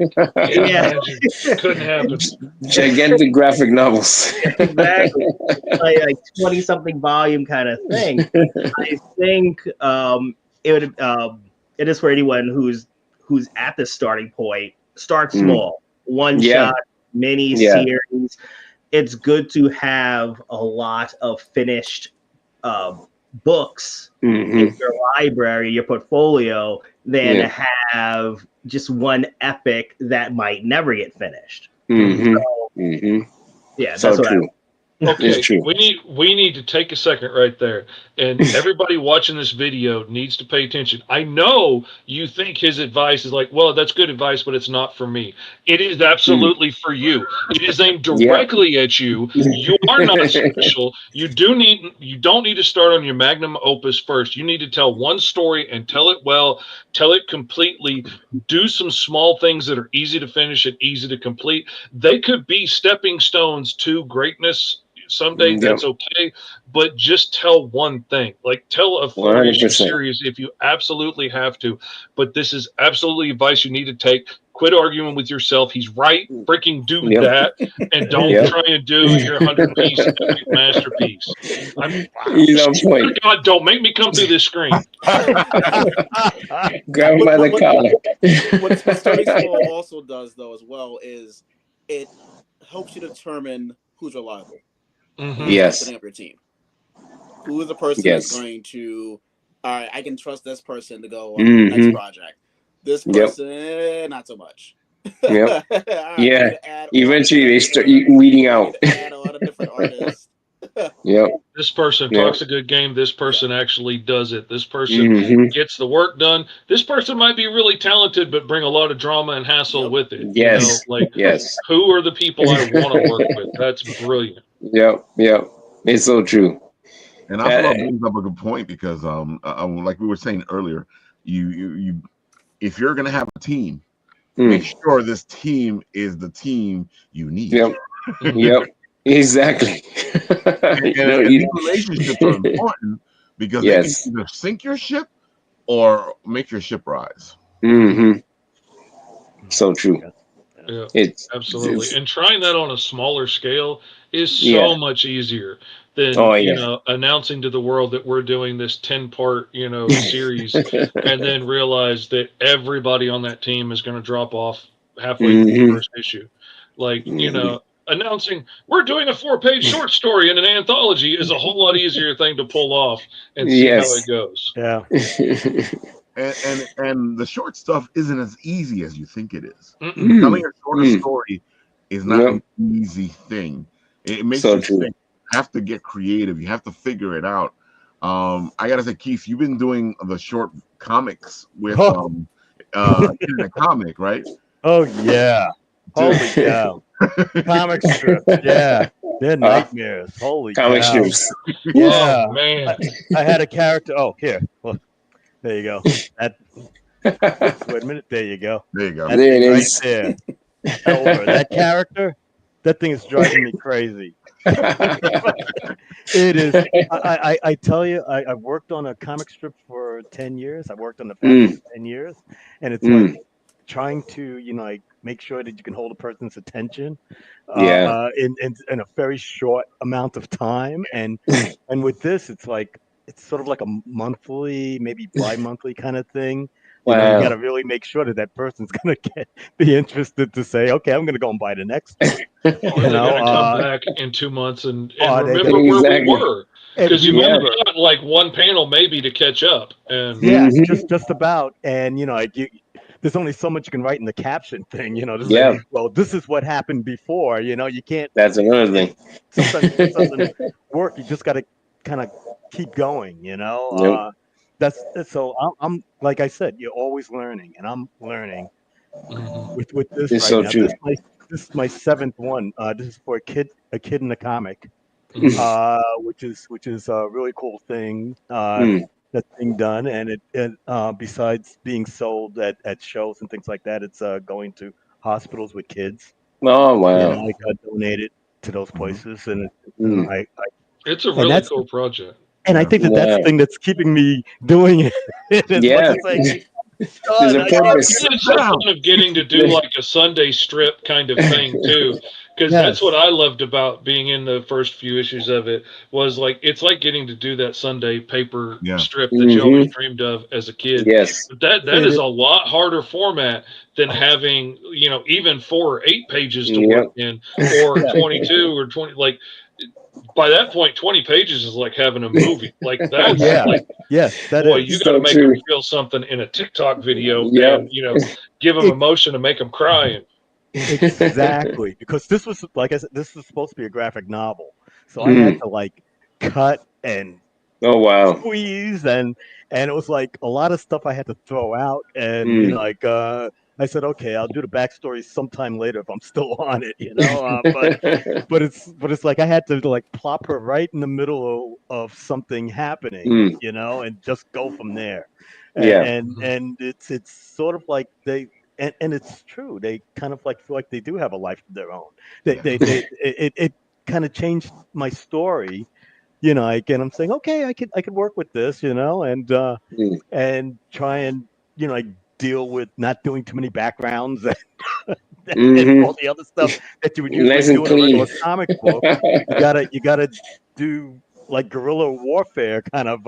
Couldn't happen. Gigantic graphic novels. Exactly. like 20 something volume kind of thing. I think it is for anyone who's at the starting point. Start small, one shot, mini series. It's good to have a lot of finished books in your library, your portfolio, than to have just one epic that might never get finished. Yeah, so that's true. Okay, we need to take a second right there, and everybody watching this video needs to pay attention. I know you think his advice is like, well, that's good advice, but it's not for me. It is absolutely for you. It is aimed directly at you. You are not special. You don't need to start on your magnum opus first. You need to tell one story and tell it well, tell it completely. Do some small things that are easy to finish and easy to complete. They could be stepping stones to greatness someday that's okay, but just tell one thing. Like tell a full issue 100%. series if you absolutely have to. But this is absolutely advice you need to take. Quit arguing with yourself. He's right. Freaking do that, and don't try and do your 100-piece epic masterpiece. He's on point. God, don't make me come through this screen. Grab him by the collar. What Story Slow also does, though, as well, is it helps you determine who's reliable. Yes. Setting up your team. Who is the person that's going to, all right, I can trust this person to go on the next project. This person, not so much. Yep. Eventually, they start weeding out. Add a lot of different artists. This person talks a good game. This person actually does it. This person gets the work done. This person might be really talented, but bring a lot of drama and hassle with it. Yes. You know, who are the people I want to work with? That's brilliant. Yep. It's so true. And I thought brings up a good point because, like we were saying earlier, you if you're gonna have a team, make sure this team is the team you need. Yep. Exactly. and these relationships are important because they can either sink your ship or make your ship rise. So true. Yeah, absolutely. And trying that on a smaller scale is so much easier than you know, announcing to the world that we're doing this 10-part, you know, series and then realize that everybody on that team is going to drop off halfway through the first issue. Like, you know, announcing we're doing a 4-page short story in an anthology is a whole lot easier thing to pull off and see how it goes. Yeah. And the short stuff isn't as easy as you think it is. Telling a shorter story is not an easy thing. It makes you think. You have to get creative. You have to figure it out. I gotta say, Keith, you've been doing the short comics with in a comic, right? Oh yeah. Holy cow. Comic strips, they're nightmares. Holy comic cow. strips. Yeah, oh, man. I had a character. Oh, here. Well, there you go. Wait a minute. There you go. There you go. That There it right is. there. That character. That thing is driving me crazy. It is. I tell you, I've worked on a comic strip for 10 years. I've worked on the past for 10 years, and it's like trying to, you know, like make sure that you can hold a person's attention in a very short amount of time. And with this, it's like it's sort of like a monthly, maybe bi-monthly kind of thing. You know, you got to really make sure that person's going to be interested to say, okay, I'm going to go and buy the next one. Or they're going to come back in 2 months and remember where we were. Because you only got like one panel maybe to catch up. And just about. And, you know, like there's only so much you can write in the caption thing, you know, to say, well, this is what happened before, you know, you can't. That's another thing. Sometimes it doesn't work. You just got to kind of keep going, you know. That's so. I'm like I said, you're always learning, and I'm learning with this it's right now. True. This is my 7th one. This is for a kid in a comic, which is a really cool thing that's being done, and it besides being sold at shows and things like that, it's going to hospitals with kids. Oh wow! You know, I got donated to those places, and it's a really cool project. And I think that's the thing that's keeping me doing it. There's a purpose. It's the fun of getting to do like a Sunday strip kind of thing too, because that's what I loved about being in the first few issues of it. Was like it's like getting to do that Sunday paper strip that you always dreamed of as a kid. Yes, but that is a lot harder format than having, you know, even 4 or 8 pages to work in, or 22 or 20. Like by that point, 20 pages is like having a movie. Like that's boy, you got to make them feel something in a TikTok video, and you know, give them emotion and make them cry. Exactly, because this was, like I said, this was supposed to be a graphic novel, so I had to like cut and squeeze, and it was like a lot of stuff I had to throw out, and you know, like I said, okay, I'll do the backstory sometime later if I'm still on it, you know. But it's like I had to like plop her right in the middle of something happening, you know, and just go from there. And it's sort of like they. And it's true. They kind of like feel like they do have a life of their own. kind of changed my story. You know, again, I'm saying, okay, I could work with this, you know, and try and, you know, like deal with not doing too many backgrounds and all the other stuff that you would usually Nice and do in a clean. regular comic book. You gotta do like guerrilla warfare kind of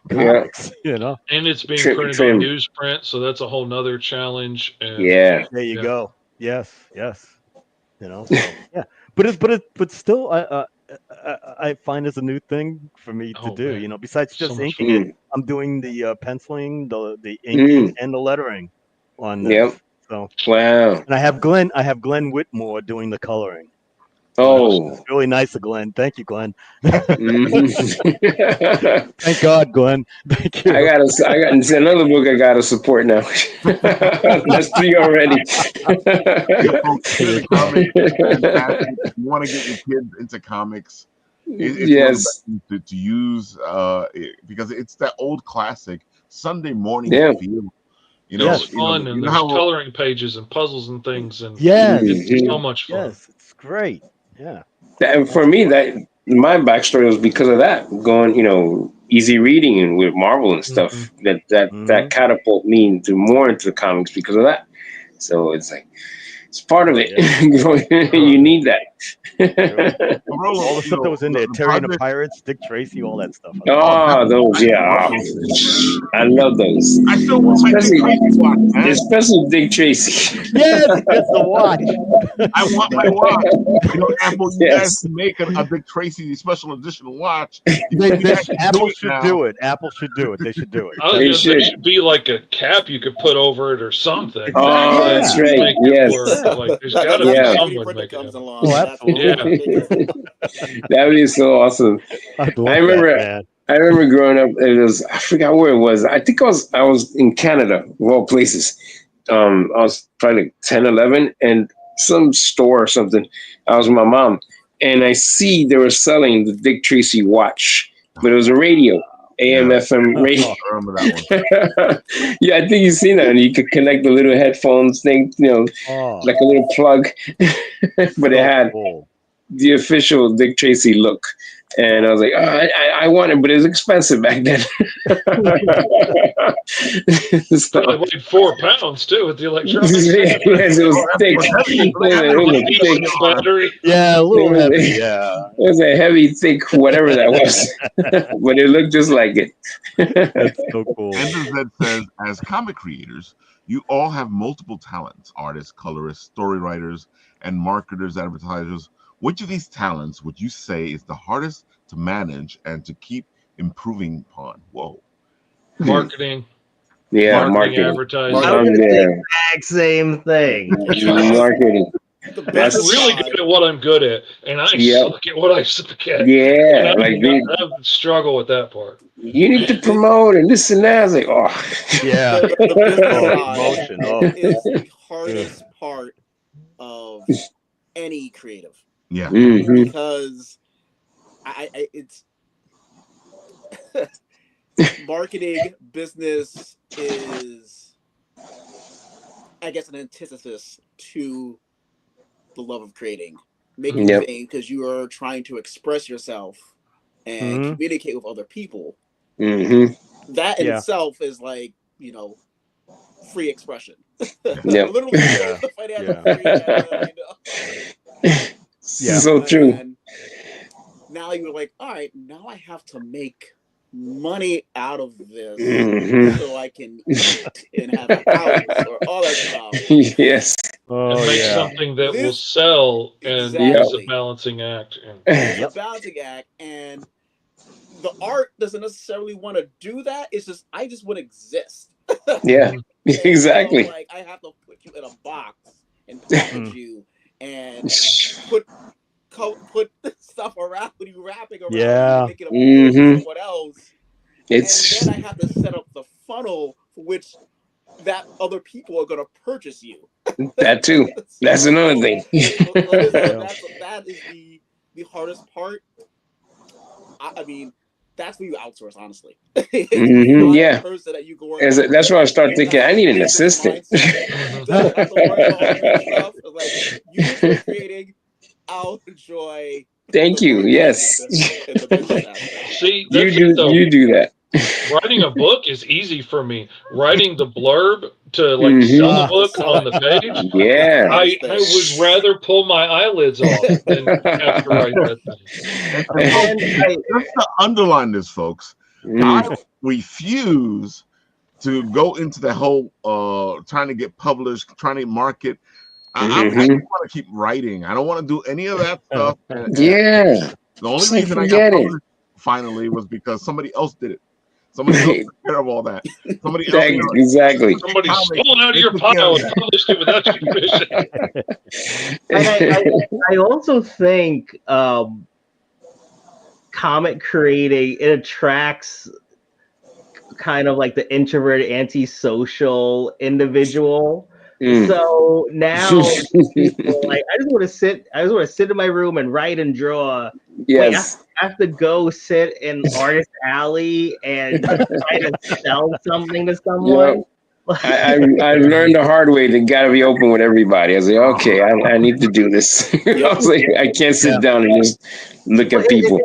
comics, you know. And it's being Trim, printed trim. on newsprint, so that's a whole nother challenge. And Yeah. There you Yeah. go. Yes, yes. You know, so yeah. But still, I find it's a new thing for me to Oh, do. man. You know, besides So just much inking fun. it, I'm doing the penciling, the inking, and the lettering on this. Yep. So, Wow. and I have Glenn Whitmore doing the coloring. Oh. It's really nice of Glenn. Thank you, Glenn. Mhm. Thank God, Glenn. Thank you. I got it's another book I gotta support now. That's 3 already. Folks, the comics are fantastic. If you want to get your kids into comics, it's one of the Yes. best things to use because it's that old classic Sunday morning Yeah. feel. You know, Yes. It's fun, and you know there's how coloring pages and puzzles and things, and Yes. it's so much fun. Yes, it's great. Yeah. And for me, that my backstory was because of that. Going, easy reading and with Marvel and stuff. That catapult me into the comics because of that. So it's like it's part of it. You need that. Rolo, All the stuff that was in there, the Terry and the project- Pirates, Dick Tracy, all that stuff. Oh, those, yeah. I love those. I still want my Dick Tracy watch, man. Especially Dick Tracy. Yes, it's the watch. I want my watch. Apple, you Yes. guys can make a Dick Tracy special edition watch. Apple should do it. Apple should do it. They should do it. I was They gonna say, should. there should be like a cap you could put over it or something. Oh, that's right. Make it Yes. work. Like, there's got to Yeah. be Every someone printer making comes it. along. Oh, That's absolutely. That would be so awesome. I'd love I remember. that, man. I remember growing up. I forgot where it was. I think I was in Canada, of all places. I was probably like 10, 11, and some store or something. I was with my mom, and I see they were selling the Dick Tracy watch, but it was a radio, AM, FM radio. I remember that one. Yeah, I think you've seen that, and you could connect the little headphones thing, like a little plug, but it had the official Dick Tracy look. And I was like, I want it, but it was expensive back then. It's like £4 too with the electronics. Yes, it was thick. Battery. Yeah, a little heavy. Yeah, it was a heavy, thick, whatever that was, but it looked just like it. that's so cool. Ender says, as comic creators, you all have multiple talents: artists, colorists, story writers, and marketers, advertisers. Which of these talents would you say is the hardest to manage and to keep improving upon? Whoa. Marketing. Yeah, marketing. Advertising. Exact same thing. Marketing. I'm really good at what I'm good at, and I suck at what I suck at. Yeah, I struggle with that part. You need to promote and this and that. I was like, Yeah. The Emotion. is the hardest part of any creative. Yeah. Mm-hmm. Because it's marketing business is, I guess, an antithesis to the love of creating. Making things because you are trying to express yourself and communicate with other people. Mm-hmm. That in itself is like, free expression. Yeah. Literally financial freedom, Yeah. So true. And now you're like, all right, now I have to make money out of this so I can eat and have a house or all that stuff. Yes. And make something that will sell, and it's a balancing act. It's a balancing act, and the art doesn't necessarily want to do that. It's just, I just want to exist. Yeah, exactly. So, like, I have to put you in a box and package you and put stuff around you, wrapping around you, making a someone else. And then I have to set up the funnel for which that other people are going to purchase you. That too. That's another thing. That is the hardest part. I mean, that's when you outsource, honestly. Yeah. That's why I start thinking I need an assistant. Like, you enjoy creating, I'll enjoy Thank the you. marketing Yes. and the business aspect. See, that's it though. You do that. Writing a book is easy for me. Writing the blurb to like Mhm. sell the book on the page, Yeah. I would rather pull my eyelids off than have to write that thing. And And just to underline this, folks, I refuse to go into the whole trying to get published, trying to market. I just want to keep writing. I don't want to do any of that stuff. Yeah. The only It's like, reason I got forget it. published finally was because somebody else did it. Somebody else took care of all that. Somebody else. Exactly. Somebody Comics, stole it out of they your took care pile of and that. published it without your permission. And I also think comic creating, it attracts kind of like the introverted, antisocial individual. So now people are like, I just want to sit in my room and write and draw. Yes. Wait, I have to go sit in Artist Alley and try to sell something to someone. I learned the hard way. They got to be open with everybody. I was like, okay, I need to do this. I was like, I can't sit down and just look at people.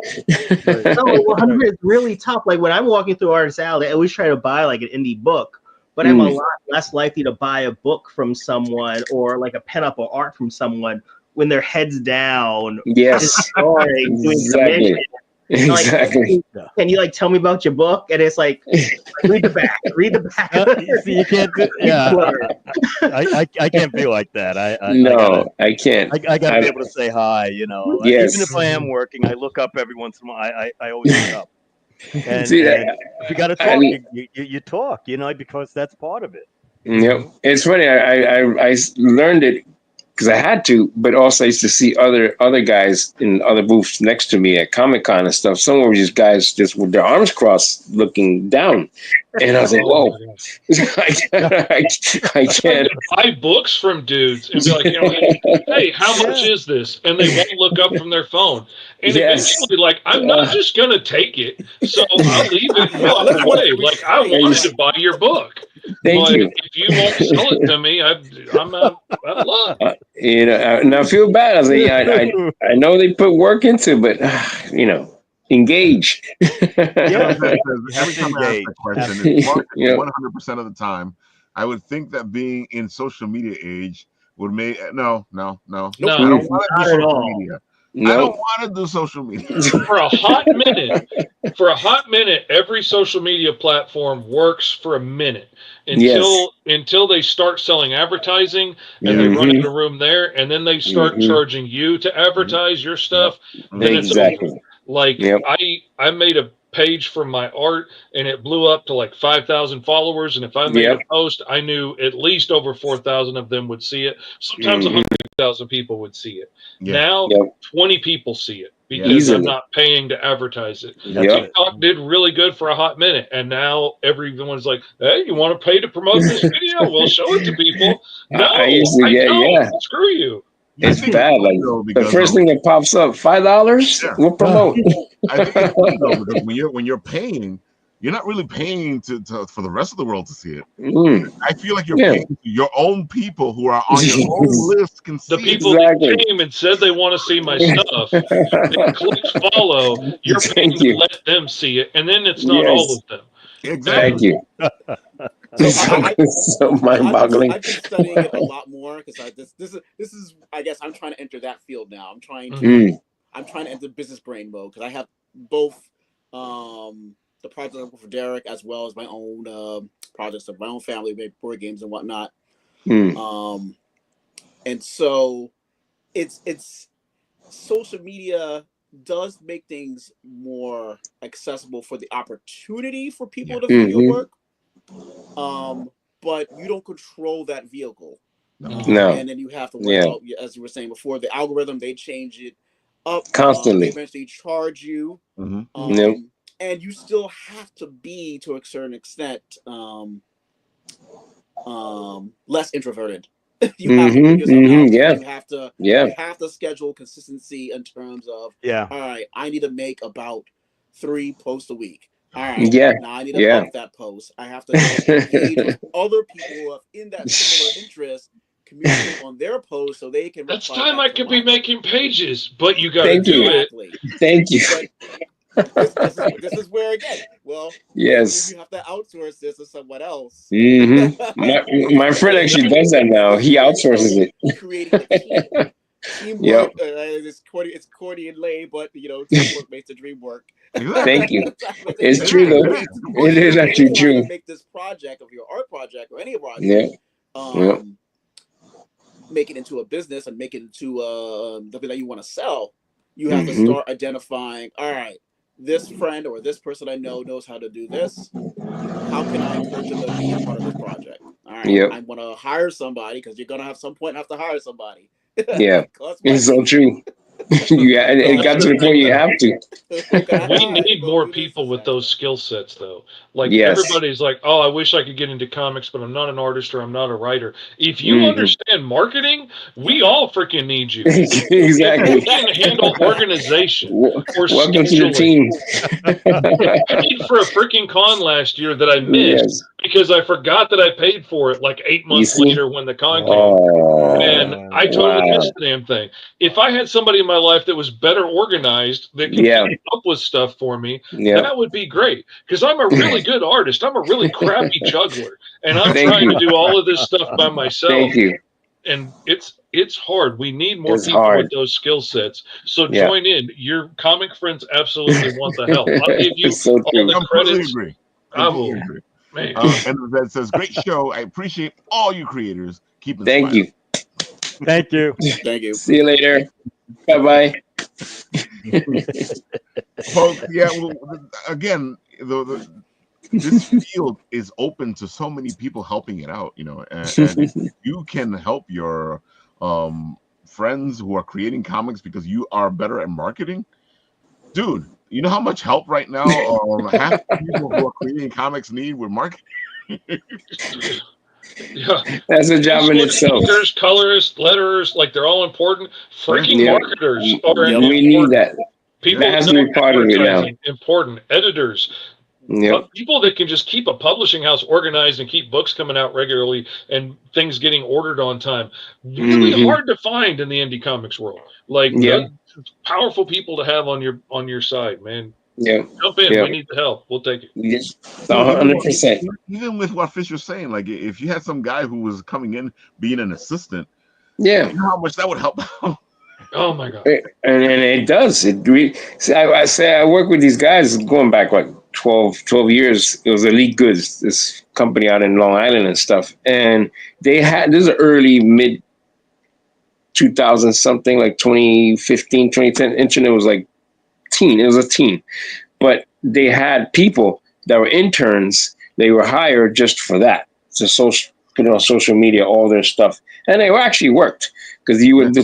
No, 100 is really tough. Like when I'm walking through Artist Alley, I always try to buy like an indie book, but I'm a lot less likely to buy a book from someone or like a pen up or art from someone when their head's down. Yes, doing exactly. Exactly. Like, can you like tell me about your book? And it's like, read the back. See, you can't do, I can't be like that. I can't. I gotta be able to say hi, you know. Yes. Even if I am working, I look up every once in a while. I always look up. And, See, and if you gotta talk, you talk, you know, because that's part of it. Yep. It's funny. I learned it because I had to, but also I used to see other guys in other booths next to me at Comic-Con and stuff. Some were just guys just with their arms crossed looking down. And I was like, whoa, I can't. Buy books from dudes and be like, you know, hey, how much is this? And they won't look up from their phone. And eventually, like, I'm not just going to take it. So I'll leave it and walk away. Like, I wanted to buy your book. Thank you. If you won't sell it to me, I'm out of luck. You know, and I feel bad. I was like, I know they put work into it, but, you know, engage. Every time I ask that question, it's 100% of the time, I would think that being in social media age would make no. I don't want to do social media. I don't want to do social media. For a hot minute, every social media platform works for a minute until they start selling advertising and they run out of room there, and then they start charging you to advertise your stuff. Then it's over. Like I made a page for my art and it blew up to like 5,000 followers, and if I made a post, I knew at least over 4,000 of them would see it. Sometimes 100,000 people would see it. Now 20 people see it because I'm not paying to advertise it. TikTok did really good for a hot minute, and now everyone's like, hey, you want to pay to promote this video? We'll show it to people. No, I don't. Screw you. It's bad. Like the first thing that pops up, $5. We'll promote. I think it's funny though, because when you're paying, you're not really paying to for the rest of the world to see it. I feel like you're paying to your own people who are on your own list can see the people that came and said they want to see my stuff. They click follow. You're paying to let them see it, and then it's not all of them. Exactly. Thank you. So mind-boggling. I've been studying it a lot more because this is I guess I'm trying to enter that field now. I'm trying to enter business brain mode because I have both the project I work for Derek as well as my own projects of my own family, maybe board games and whatnot. And so it's social media does make things more accessible for the opportunity for people to view your work. But you don't control that vehicle. No. And then you have to work out, as you were saying before, the algorithm, they change it up constantly. They eventually charge you. And you still have to be, to a certain extent, less introverted. You have to put yourself out there. You have to schedule consistency in terms of all right, I need to make about 3 posts a week. All right, now I need to up that post. I have to engage with other people in that similar interest communicate on their post so they can. That's reply time back I to could be mine. making pages, but you got to Thank do you. it. Exactly. Thank you. But this is where again. Well, Yes. you have to outsource this to someone else. My friend actually does that now. He outsources it. Creating a team. Teamwork. It's corny and lame, but teamwork makes the dream work. Thank you. Exactly. It's true though. It is actually true. To make this project of your art project or any project, Yeah. make it into a business and make it into something that you want to sell. You have to start identifying. All right, this friend or this person I know knows how to do this. How can I encourage them to be a part of this project? All right, Yep. I want to hire somebody because you're gonna have some point have to hire somebody. Yeah, it's so true. It got to the point you have to. We need more people with those skill sets, though. Like everybody's like, "Oh, I wish I could get into comics, but I'm not an artist or I'm not a writer." If you understand marketing, we all freaking need you. Exactly. If you can handle organization or welcome to the team. I paid for a freaking con last year that I missed because I forgot that I paid for it like 8 months later when the con came, and I totally missed the damn thing. If I had somebody in my life that was better organized, that can keep up with stuff for me, that would be great. Because I'm a really good artist. I'm a really crappy juggler, and I'm trying to do all of this stuff by myself. Thank you. And it's hard. We need more people with those skill sets. So join in. Your comic friends absolutely want the help. I'll give you all the credits. Agree. I will. Man. And that says, great show. I appreciate all you creators. Keep inspired. Thank you. Thank you. Thank you. See you later. Bye-bye. Folks, well, again, this field is open to so many people helping it out, and you can help your friends who are creating comics because you are better at marketing. Dude, you know how much help right now half the people who are creating comics need with marketing? That's a job in itself. Painters, colorists, letterers, like they're all important. Freaking marketers are important. We need that. People that has to be part of it now. Important. Editors. People that can just keep a publishing house organized and keep books coming out regularly and things getting ordered on time. Really hard to find in the indie comics world. Like powerful people to have on your side, man. Yeah. Jump in. We need the help. We'll take it. Yes. 100%. Even with what Fish was saying, like if you had some guy who was coming in being an assistant, you know how much that would help out. Oh my God. And it does. I say I work with these guys going back 12 years. It was Elite Goods, this company out in Long Island and stuff. And they had this is early mid 2000 something, like 2015, 2010. Internet was like teen. It was a teen. But they had people that were interns. They were hired just for that. To put on social media, all their stuff. And they actually worked. Because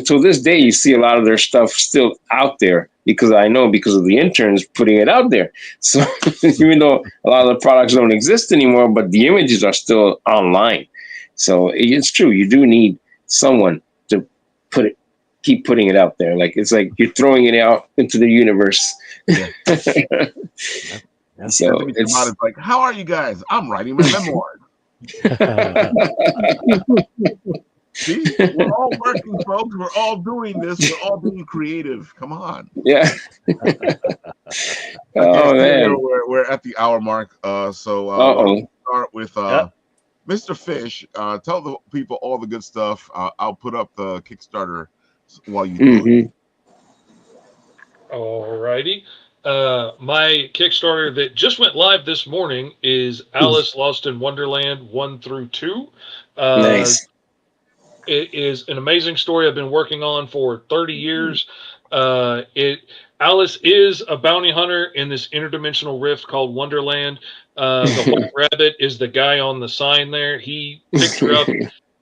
to this day, you see a lot of their stuff still out there because of the interns putting it out there. So even though a lot of the products don't exist anymore, but the images are still online. So it's true. You do need someone to keep putting it out there. Like it's like you're throwing it out into the universe. Yeah. So it's like, how are you guys? I'm writing my memoir. See, we're all working, folks. We're all doing this. We're all being creative. Come on. Yeah. Man. We're at the hour mark. So we'll start with Mr. Fish. Tell the people all the good stuff. I'll put up the Kickstarter while you do it. All righty. My Kickstarter that just went live this morning is Alice Lost in Wonderland 1 through 2. Nice. It is an amazing story I've been working on for 30 years. Alice is a bounty hunter in this interdimensional rift called Wonderland. The white rabbit is the guy on the sign there. He picked her up,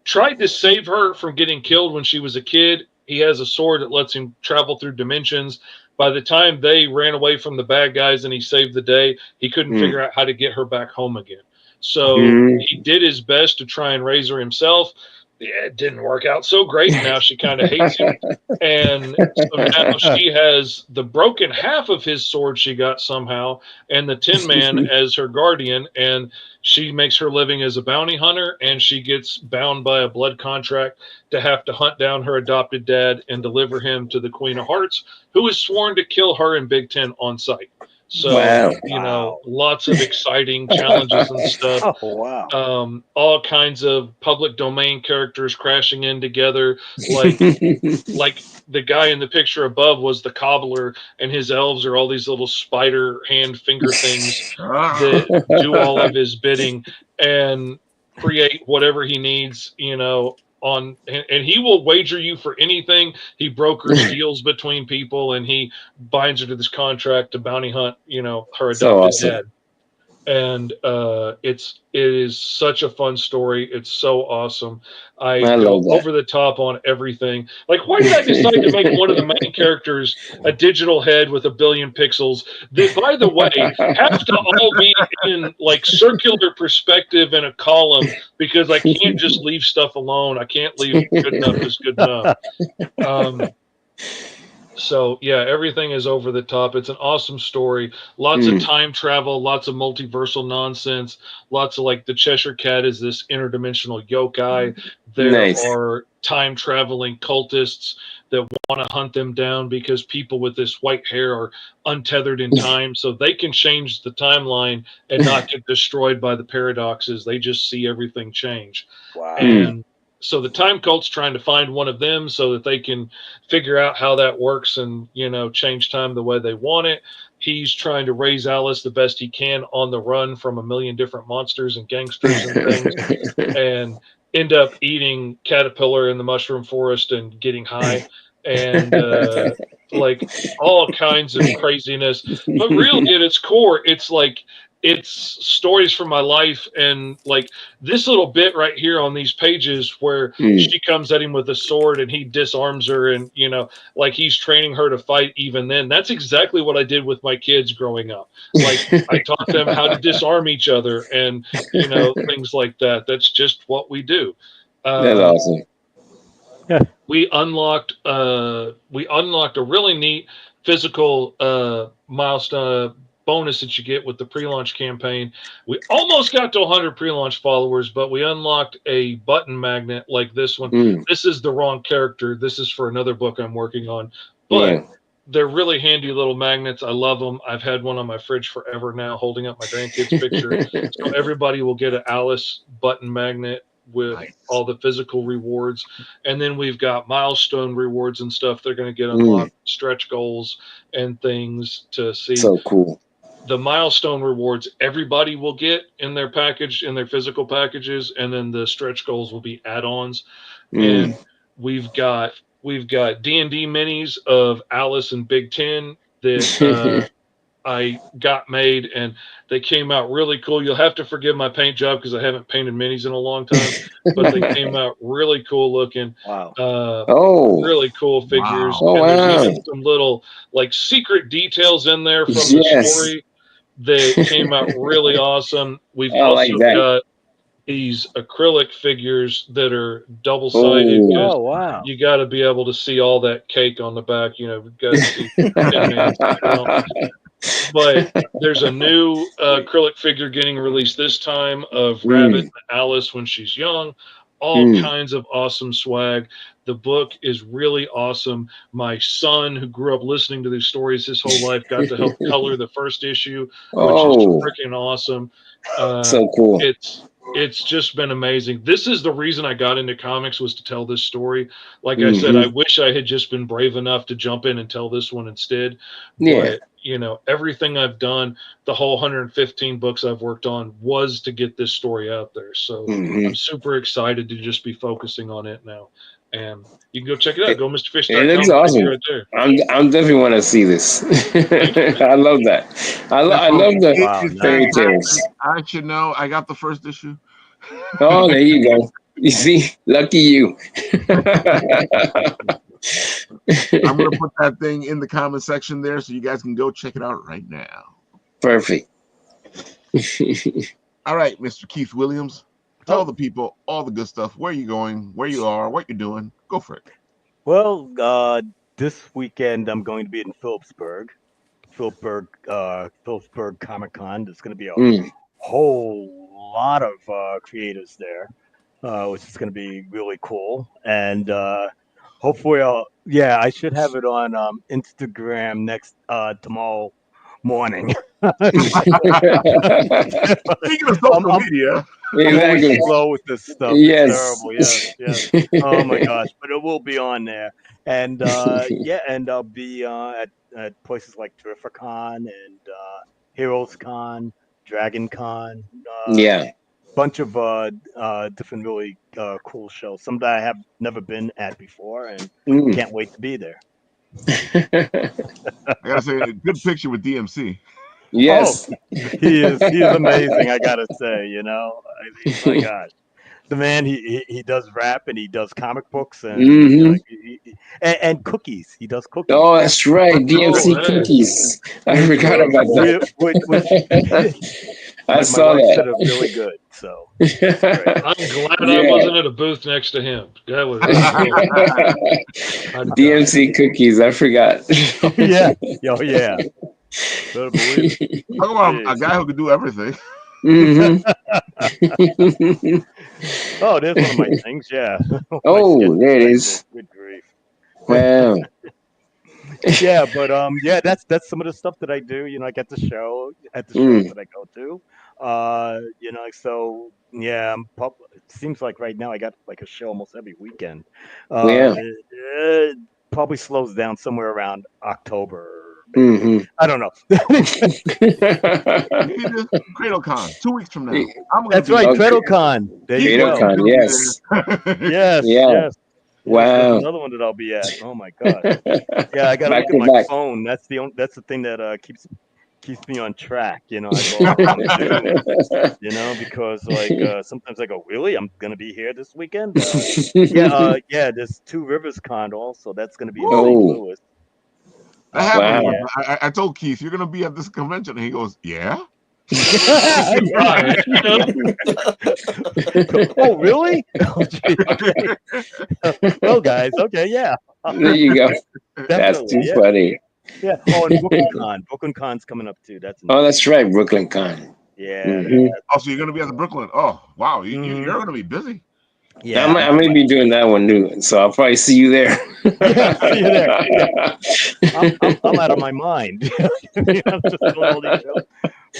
tried to save her from getting killed when she was a kid. He has a sword that lets him travel through dimensions. By the time they ran away from the bad guys and he saved the day, he couldn't figure out how to get her back home again. So he did his best to try and raise her himself. it didn't work out so great. Now she kind of hates him. And so now she has the broken half of his sword she got somehow, and the Tin Man as her guardian. And she makes her living as a bounty hunter, and she gets bound by a blood contract to have to hunt down her adopted dad and deliver him to the Queen of Hearts, who is sworn to kill her and Big Ten on sight. So, Wow. lots of exciting challenges and stuff. Oh wow. All kinds of public domain characters crashing in together. Like the guy in the picture above was the cobbler, and his elves are all these little spider hand finger things that do all of his bidding and create whatever he needs, and he will wager you for anything. He brokers deals between people, and he binds her to this contract to bounty hunt, her adopted So awesome. dad. And it is such a fun story. It's so awesome. I go love that. over the top on everything. Like, why did I decide to make one of the main characters a digital head with 1 billion pixels that, by the way, have to all be in like circular perspective in a column, because I can't just leave stuff alone. I can't leave good enough is good enough. So yeah, everything is over the top. It's an awesome story. Lots of time travel, lots of multiversal nonsense, lots of like the Cheshire Cat is this interdimensional yokai. There are time traveling cultists that want to hunt them down because people with this white hair are untethered in time, so they can change the timeline and not get destroyed by the paradoxes. They just see everything change. Wow. And so the time cult's trying to find one of them so that they can figure out how that works and, change time the way they want it. He's trying to raise Alice the best he can on the run from 1 million different monsters and gangsters and things, and end up eating Caterpillar in the mushroom forest and getting high and like all kinds of craziness. But really at its core, it's stories from my life, and like this little bit right here on these pages where she comes at him with a sword and he disarms her, and like he's training her to fight. Even then, that's exactly what I did with my kids growing up. Like I taught them how to disarm each other and things like that. That's just what we do. That's awesome. We unlocked a really neat physical milestone bonus that you get with the pre-launch campaign. We almost got to 100 pre-launch followers, but we unlocked a button magnet like this one. This is the wrong character. This is for another book I'm working on, but they're really handy little magnets. I love them. I've had one on my fridge forever now, holding up my grandkid's picture. So everybody will get an Alice button magnet with all the physical rewards. And then we've got milestone rewards and stuff. They're going to get unlocked, stretch goals and things to see. So cool. The milestone rewards everybody will get in their package, in their physical packages, and then the stretch goals will be add-ons. And we've got D&D minis of Alice and Big Ten that I got made, and they came out really cool. You'll have to forgive my paint job because I haven't painted minis in a long time, but they came out really cool looking. Wow. Really cool figures. Wow. And there's even some little like secret details in there from the story that came out really awesome. We've also got these acrylic figures that are double-sided. Oh, wow. You got to be able to see all that cake on the back. We've got to see But there's a new acrylic figure getting released this time of Rabbit and Alice when she's young. All kinds of awesome swag. The book is really awesome. My son, who grew up listening to these stories his whole life, got to help color the first issue, which is freaking awesome. So cool. It's just been amazing. This is the reason I got into comics, was to tell this story. Like I said, I wish I had just been brave enough to jump in and tell this one instead. But, everything I've done, the whole 115 books I've worked on, was to get this story out there. So I'm super excited to just be focusing on it now. And you can go check it out. Go MrFish.com. It looks awesome. Right there. I'm definitely want to see this. I love that. I love the fairy tales. I should know. I got the first issue. Oh, there you go. You see, lucky you. I'm going to put that thing in the comment section there so you guys can go check it out right now. Perfect. All right, Mr. Keith Williams. Tell the people all the good stuff. Where you going? Where you are? What you're doing? Go for it. Well, this weekend I'm going to be in Phillipsburg Comic Con. There's going to be a Mm. whole lot of creators there, which is going to be really cool. And hopefully, I should have it on Instagram next tomorrow morning. Speaking of social media, I'm always Exactly. slow with this stuff. It's Yes. terrible. Yes. Oh my gosh, but it will be on there. And and I'll be at places like Terrificon and Heroes Con, Dragon Con, Yeah. bunch of different really cool shows. Some that I have never been at before, and Mm. can't wait to be there. I gotta say, a good picture with DMC. Yes. He is amazing. I gotta say, my gosh, the man he does rap and he does comic books and Mhm. and cookies. He does cookies. Oh, that's right. DMC Oh, hey. cookies. I forgot about that. I My saw wife said that. are really good. So I'm glad I Yeah. wasn't at a booth next to him. That was DMC cookies. I forgot. oh yeah. Better believe it. Talk about a Jeez. guy who could do everything. Mhm. Oh, there's one of my things. Yeah. My Oh, schedule there it schedule. is. Good grief. Wow. Yeah, but that's some of the stuff that I do. I get the show at the shows Mm. that I go to. So yeah, it seems like right now I got like a show almost every weekend. Yeah. It probably slows down somewhere around October. Maybe. Mhm. I don't know. Maybe CradleCon 2 weeks from now. I'm gonna That's be right, Okay. TreadleCon. There you go. CradleCon, gonna be yes. there. Yes, Yeah. yes. Wow. There's another one that I'll be at. Oh my god. Yeah, I gotta Back look to at my back. phone. That's the thing that keeps me on track. I go up on Zoom, because like sometimes I go, really? I'm gonna be here this weekend? There's Two Rivers Con also. That's gonna be in St. Oh. Louis. That happened Wow. once. I told Keith, you're gonna be at this convention, and he goes, "Yeah." right. Oh, really? Oh, gee, okay. Well, guys, okay, yeah. There you go. That's Definitely, too yeah. funny. Yeah. Oh, and BrooklynCon. BrooklynCon's coming up too. That's Oh, that's right. Brooklyn Con. yeah. Mhm. Oh, so you're gonna be at the Brooklyn? Oh, wow, Mhm. you're gonna be busy. Yeah. I may be doing that one too, so I'll probably see you there. Yeah, see you there. Yeah. I'm out of my mind. I'm just doing all these shows.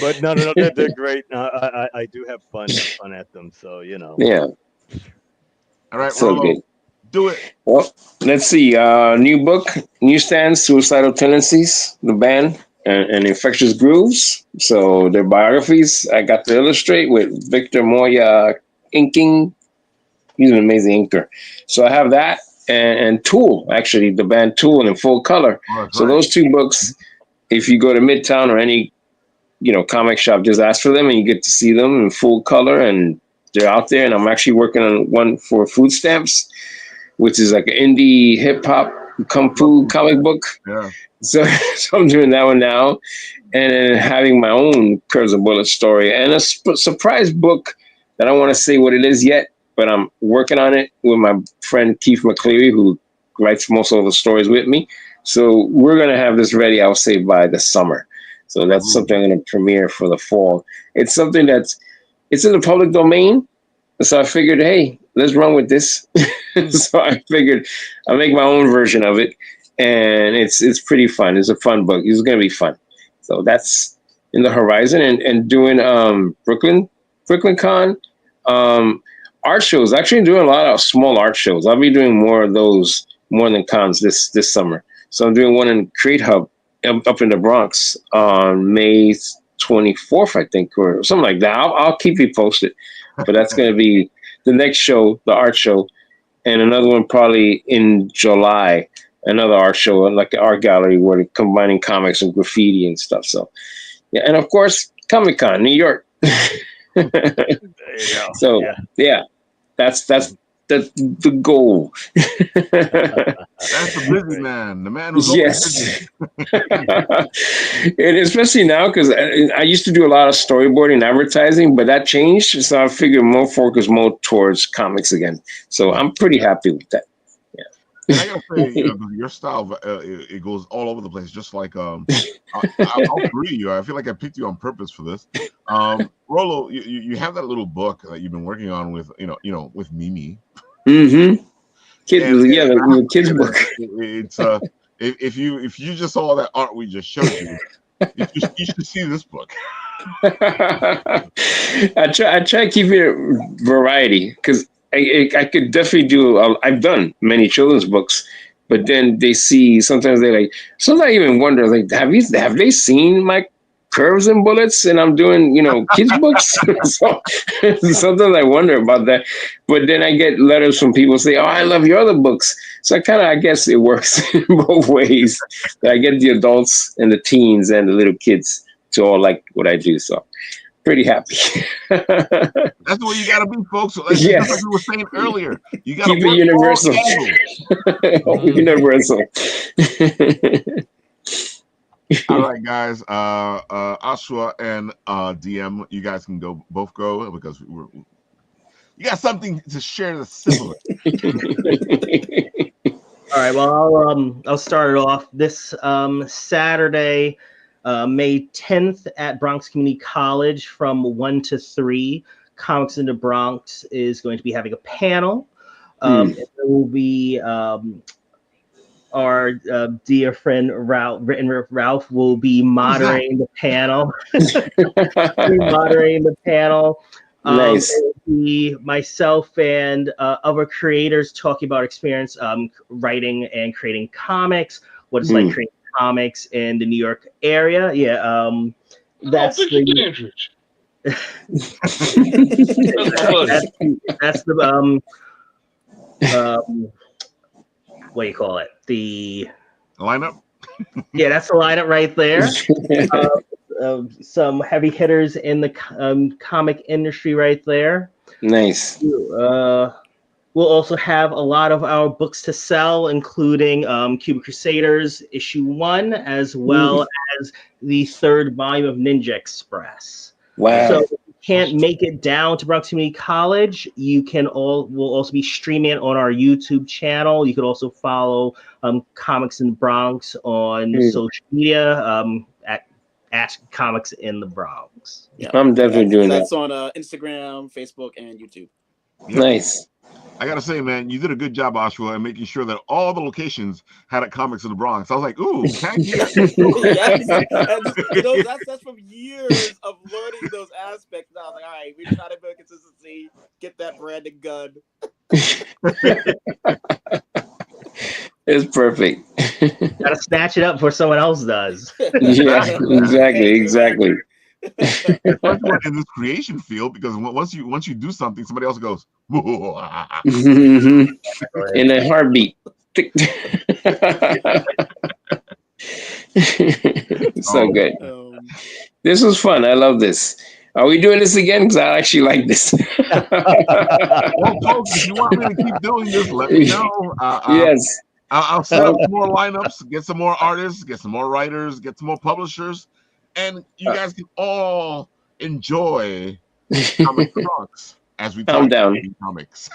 But no, they're great. I do have fun at them. So Yeah, All right, so Rolo, good. do it. Well, let's see. New book, newsstands, Suicidal Tendencies, the band, and Infectious Grooves. So their biographies. I got to illustrate with Victor Moya inking. He's an amazing inker. So I have that and Tool, actually, the band Tool in full color. Oh, that's So right. those two books, if you go to Midtown or any comic shop, just ask for them and you get to see them in full color, and they're out there. And I'm actually working on one for Food Stamps, which is like an indie hip hop kung fu comic book. Yeah. So I'm doing that one now, and then having my own Curves and Bullets story and a surprise book that I don't want to say what it is yet, but I'm working on it with my friend Keith McCleary, who writes most of the stories with me. So we're gonna have this ready, I would say, by the summer. So that's something I'm gonna premiere for the fall. It's something it's in the public domain. So I figured, hey, let's run with this. So I figured I'll make my own version of it. And it's pretty fun. It's a fun book. It's gonna be fun. So that's in the horizon, and doing Brooklyn Con, art shows. Actually doing a lot of small art shows. I'll be doing more of those more than cons this summer. So I'm doing one in Create Hub up in the Bronx on May 24th, I think, or something like that. I'll keep you posted. But that's gonna be the next show, the art show, and another one probably in July. Another art show, like an art gallery, where they're combining comics and graffiti and stuff. So, yeah, and of course, Comic-Con, New York. There you go. So, yeah, that's That's the goal. That's the busy man. The man who's always busy. And especially now, because I used to do a lot of storyboarding and advertising, but that changed. So I figured more focus more towards comics again. So I'm pretty happy with that. And I gotta say, your style it goes all over the place. Just like I'll agree with you. I feel like I picked you on purpose for this. Rolo, you have that little book that you've been working on with with Mimi. Mm-hmm. The kids book. It's if you just saw that art we just showed you, you should see this book. I try to keep it variety because I could definitely do. I've done many children's books, but then they see sometimes they like. Sometimes I even wonder like, have they seen my curves and bullets? And I'm doing kids books. So sometimes I wonder about that. But then I get letters from people say, "Oh, I love your other books." So I guess it works in both ways. I get the adults and the teens and the little kids to all like what I do. So pretty happy. That's the way you gotta be, folks. So just like we were saying earlier, you gotta keep it universal. Universal. All right, guys. Osjua and DM, you guys can both go because you got something to share that's similar. All right. Well, I'll start it off this Saturday, May 10th at Bronx Community College from 1 to 3. Comics in the Bronx is going to be having a panel. It will be our dear friend Ralph will be moderating the panel. Nice. It will be myself and other creators talking about experience writing and creating comics, what it's like creating comics in the New York area. That's the what do you call it? The lineup. Yeah, that's the lineup right there. Some heavy hitters in the comic industry right there. Nice. We'll also have a lot of our books to sell, including Cuban Crusaders issue 1, as well as the 3rd volume of Ninja Express. Wow. So if you can't make it down to Bronx Community College, we'll also be streaming it on our YouTube channel. You could also follow Comics in the Bronx on social media at Comics in the Bronx. Yeah, I'm definitely doing that. That's on Instagram, Facebook, and YouTube. Yep. Nice. I gotta say, man, you did a good job, Osjua, in making sure that all the locations had Comics in the Bronx. I was like, ooh, tag here. That's from years of learning those aspects. Now I was like, all right, we try to build consistency, get that branded gun. It's perfect. Gotta snatch it up before someone else does. Yeah, exactly. Especially in this creation field, because once you do something, somebody else goes in a heartbeat. So good. This was fun. I love this. Are we doing this again? Because I actually like this. Well, folks, if you want me to keep doing this, let me know. Yes. I'll set up more lineups, get some more artists, get some more writers, get some more publishers, and you guys can all enjoy Comics in the Bronx as we talk about comics.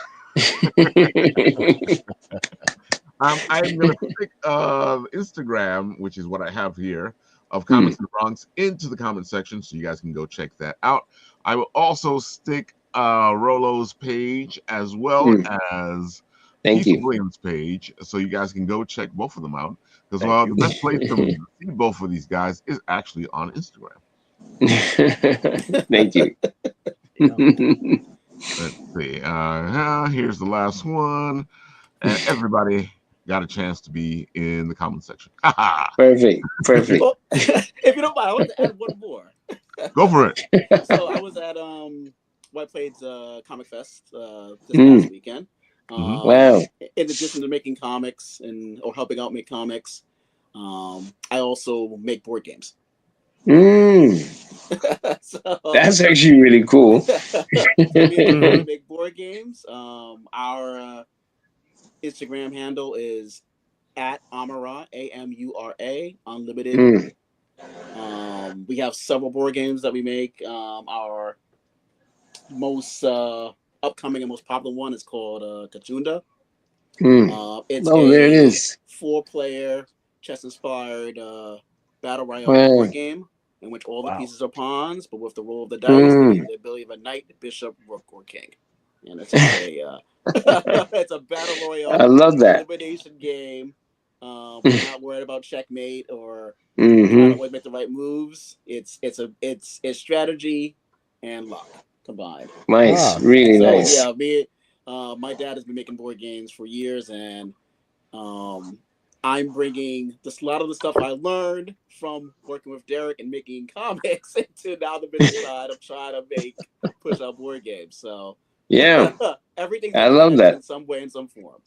I'm going to stick Instagram, which is what I have here, of Comics in the Bronx into the comment section, so you guys can go check that out. I will also stick Rolo's page as well as Keith Williams' page, so you guys can go check both of them out. Because the best place to see both of these guys is actually on Instagram. Thank you. Let's see. Here's the last one, and everybody got a chance to be in the comment section. Perfect. Well, if you don't mind, I want to add one more. Go for it. So I was at White Plains Comic Fest this past weekend. Wow. In addition to making comics or helping out make comics, I also make board games. So That's actually really cool. we make board games. Our Instagram handle is at Amura, AMURA, Unlimited. We have several board games that we make. Our most upcoming and most popular one is called Kachunda. It's There it is. 4-player chess-inspired battle royale Wow. board game in which all the pieces are pawns, but with the roll of the dice, they give the ability of a knight, bishop, rook, or king. And it's a it's a battle royale. I love that. Elimination game. We're not worried about checkmate or trying to always make the right moves. It's strategy and luck combined. Nice, really So, nice. yeah, my dad has been making board games for years, and I'm bringing a lot of the stuff I learned from working with Derek and making comics into now the business side of trying to push out board games. So yeah, everything's I love that in some way, in some form.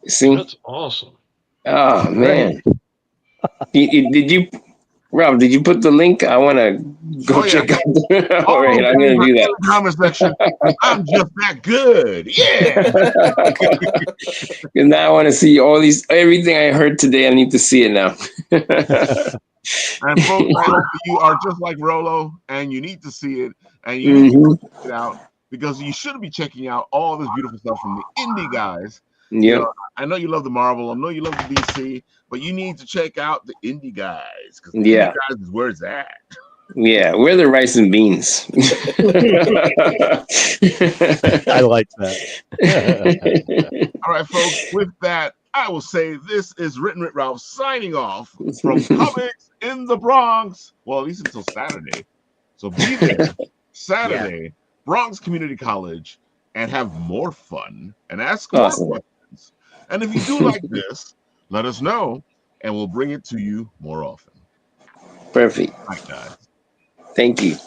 See, That's awesome. Oh man, did you, Rob? Did you put the link? I want to go check out. All right, I'm gonna do that. Comment section. I'm just that good. Yeah. And now I want to see everything I heard today. I need to see it now. And folks, I hope you are just like Rolo, and you need to see it, and you need to check it out, because you should be checking out all this beautiful stuff from the indie guys. Yeah, you know, I know you love the Marvel, I know you love the DC, but you need to check out the indie guys, because the indie guys is where it's at. Yeah, we're the rice and beans. I like that. All right, folks, with that, I will say this is Written with Ralph signing off from Comix in the Bronx. Well, at least until Saturday. So be there Saturday, Bronx Community College, and have more fun and ask more questions. And if you do like this, let us know, and we'll bring it to you more often. Perfect. All right, guys. Thank you.